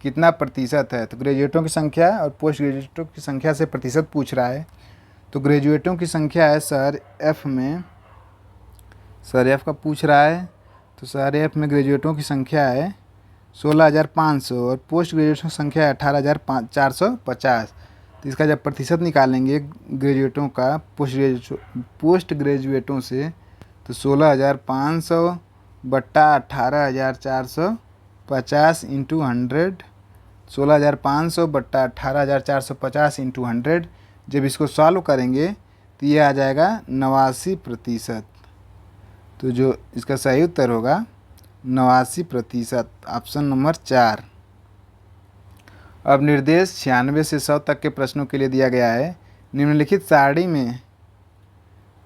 कितना प्रतिशत है? तो ग्रेजुएटों की संख्या और पोस्ट ग्रेजुएटों की संख्या से प्रतिशत पूछ रहा है। तो ग्रेजुएटों की संख्या है शहर एफ में, शहर एफ का पूछ रहा है, तो शहर एफ में ग्रेजुएटों की संख्या है 16,500 और पोस्ट ग्रेजुएटों की संख्या है 18,450। तो इसका जब प्रतिशत निकालेंगे ग्रेजुएटों का पोस्ट ग्रेजुएटों से, तो 16,500 बट्टा 18,450 इंटू 100, 16,500 बट्टा 18,450 इंटू 100। जब इसको सॉल्व करेंगे तो ये आ जाएगा 89%। तो जो इसका सही उत्तर होगा 89%, ऑप्शन नंबर 4। अब निर्देश 96 से 100 तक के प्रश्नों के लिए दिया गया है। निम्नलिखित सारणी में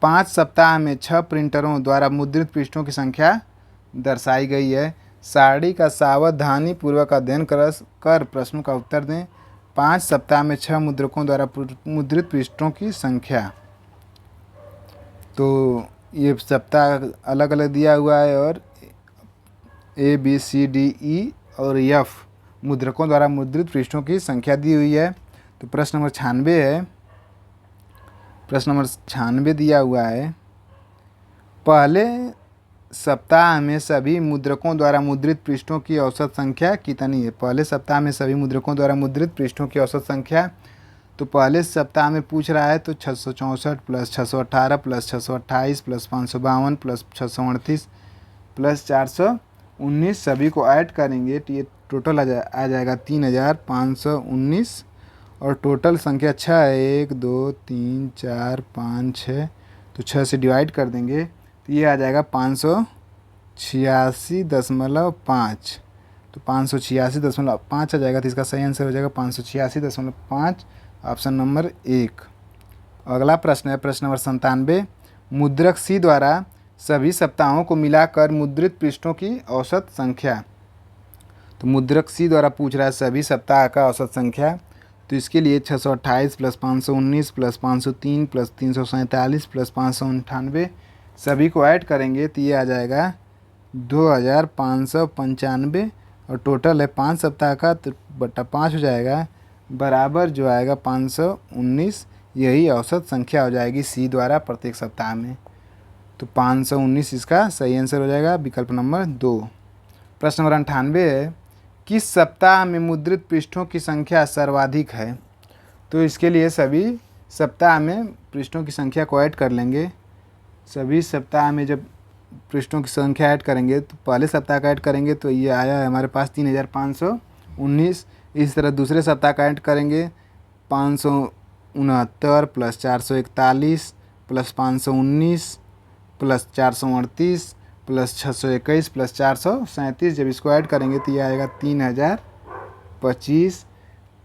5 सप्ताह में 6 प्रिंटरों द्वारा मुद्रित पृष्ठों की संख्या दर्शाई गई है। सारणी का सावधानी पूर्वक अध्ययन कर प्रश्नों का उत्तर दें। 5 सप्ताह में 6 मुद्रकों द्वारा मुद्रित पृष्ठों की संख्या, तो ये सप्ताह अलग अलग दिया हुआ है और ए, बी, सी, डी, ई और एफ मुद्रकों द्वारा मुद्रित पृष्ठों की संख्या दी हुई है। तो प्रश्न नंबर 96 है। प्रश्न नंबर 96 दिया हुआ है, पहले सप्ताह में सभी मुद्रकों द्वारा मुद्रित पृष्ठों की औसत संख्या कितनी है? पहले सप्ताह में सभी मुद्रकों द्वारा मुद्रित पृष्ठों की औसत संख्या, तो पहले सप्ताह में पूछ रहा है तो 664 plus 618 plus 628 plus 552 plus 638 plus 419, सभी को ऐड करेंगे तो ये टोटल आ जाएगा 3,519 और टोटल संख्या 6 है, 1 2 3 4 5 6, तो 6 से डिवाइड कर देंगे तो ये आ जाएगा 586.5। तो 586.5 आ जाएगा, तो इसका सही आंसर हो जाएगा 586.5, ऑप्शन नंबर 1। अगला प्रश्न है प्रश्न नंबर 97। मुद्रक सी द्वारा सभी सप्ताहों को मिलाकर मुद्रित पृष्ठों की औसत संख्या, तो मुद्रक सी द्वारा पूछ रहा है सभी सप्ताह का औसत संख्या, तो इसके लिए 628 प्लस 519 प्लस 503 प्लस 347 प्लस 598, सभी को ऐड करेंगे तो ये आ जाएगा 2,595 और टोटल है 5 सप्ताह का, तो बट्टा 5 हो जाएगा, बराबर जो आएगा 519, यही औसत संख्या हो जाएगी सी द्वारा प्रत्येक सप्ताह में। तो 519 इसका सही आंसर हो जाएगा, विकल्प नंबर 2। प्रश्न नंबर 98 है, किस सप्ताह में मुद्रित पृष्ठों की संख्या सर्वाधिक है? तो इसके लिए सभी सप्ताह में पृष्ठों की संख्या को ऐड कर लेंगे। सभी सप्ताह में जब पृष्ठों की संख्या ऐड करेंगे तो पहले सप्ताह का ऐड करेंगे तो ये आया है हमारे पास 3,519। इस तरह दूसरे सप्ताह का ऐड करेंगे 569 plus 441 plus 519 plus 438 plus 621 plus 437। जब इसको ऐड करेंगे तो ये आएगा 3025।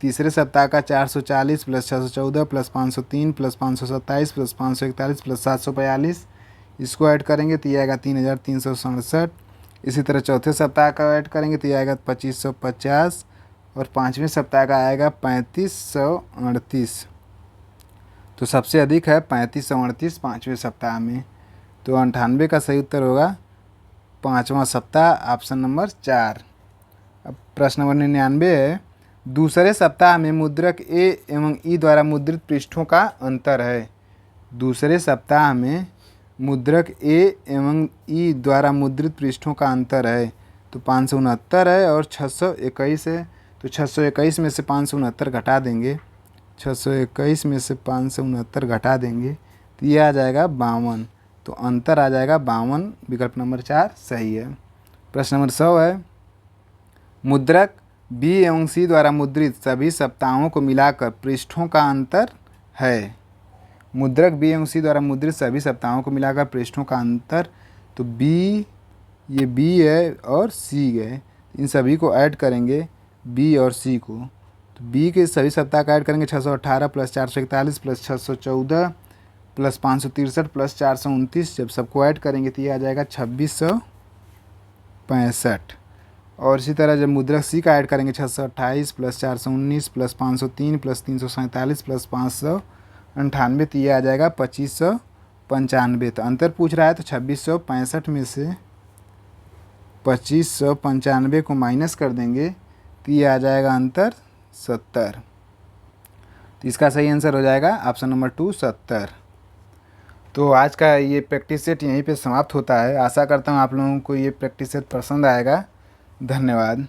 तीसरे सप्ताह का 440 plus 614 plus 503 plus 527 plus 541 plus 742। इसको ऐड करेंगे तो ये आएगा 3367। इसी तरह चौथे सप्ताह का ऐड करेंगे तो ये आएगा 2550 और पाँचवें सप्ताह का आएगा 3538। तो सबसे अधिक है 3538 पाँचवें सप्ताह में। तो 98 का सही उत्तर होगा पाँचवा सप्ताह, ऑप्शन नंबर 4। अब प्रश्न नंबर 99 है, दूसरे सप्ताह में मुद्रक ए एवं ई द्वारा मुद्रित पृष्ठों का अंतर है। दूसरे सप्ताह में मुद्रक ए एवं ई द्वारा मुद्रित पृष्ठों का अंतर है। तो 569 है और 621 है। तो 621 में से 569 घटा देंगे, 621 में से 569 घटा देंगे तो ये आ जाएगा 52। तो अंतर आ जाएगा 52। विकल्प नंबर 4 सही है। प्रश्न नंबर 100 है, मुद्रक बी एवं सी द्वारा मुद्रित सभी सप्ताहों को मिलाकर पृष्ठों का अंतर है। मुद्रक बी एवं सी द्वारा मुद्रित सभी सप्ताहों को मिलाकर पृष्ठों का अंतर, तो बी, ये बी है और सी है, इन सभी को ऐड करेंगे बी और सी को। तो बी के सभी सप्ताह का ऐड करेंगे 618 प्लस 441 प्लस 614 प्लस 563 प्लस 429। जब सबको ऐड करेंगे तो ये आ जाएगा 2665। और इसी तरह जब मुद्रक सी का ऐड करेंगे 628 प्लस 419 प्लस 503 प्लस 347 प्लस 598 तो ये आ जाएगा 2595। तो अंतर पूछ रहा है तो 2665 में से 2595 को माइनस कर देंगे तो ये आ जाएगा अंतर 70। तो इसका सही आंसर हो जाएगा ऑप्शन नंबर 2 70। तो आज का ये प्रैक्टिस सेट यहीं पे समाप्त होता है। आशा करता हूँ आप लोगों को ये प्रैक्टिस सेट पसंद आएगा। धन्यवाद।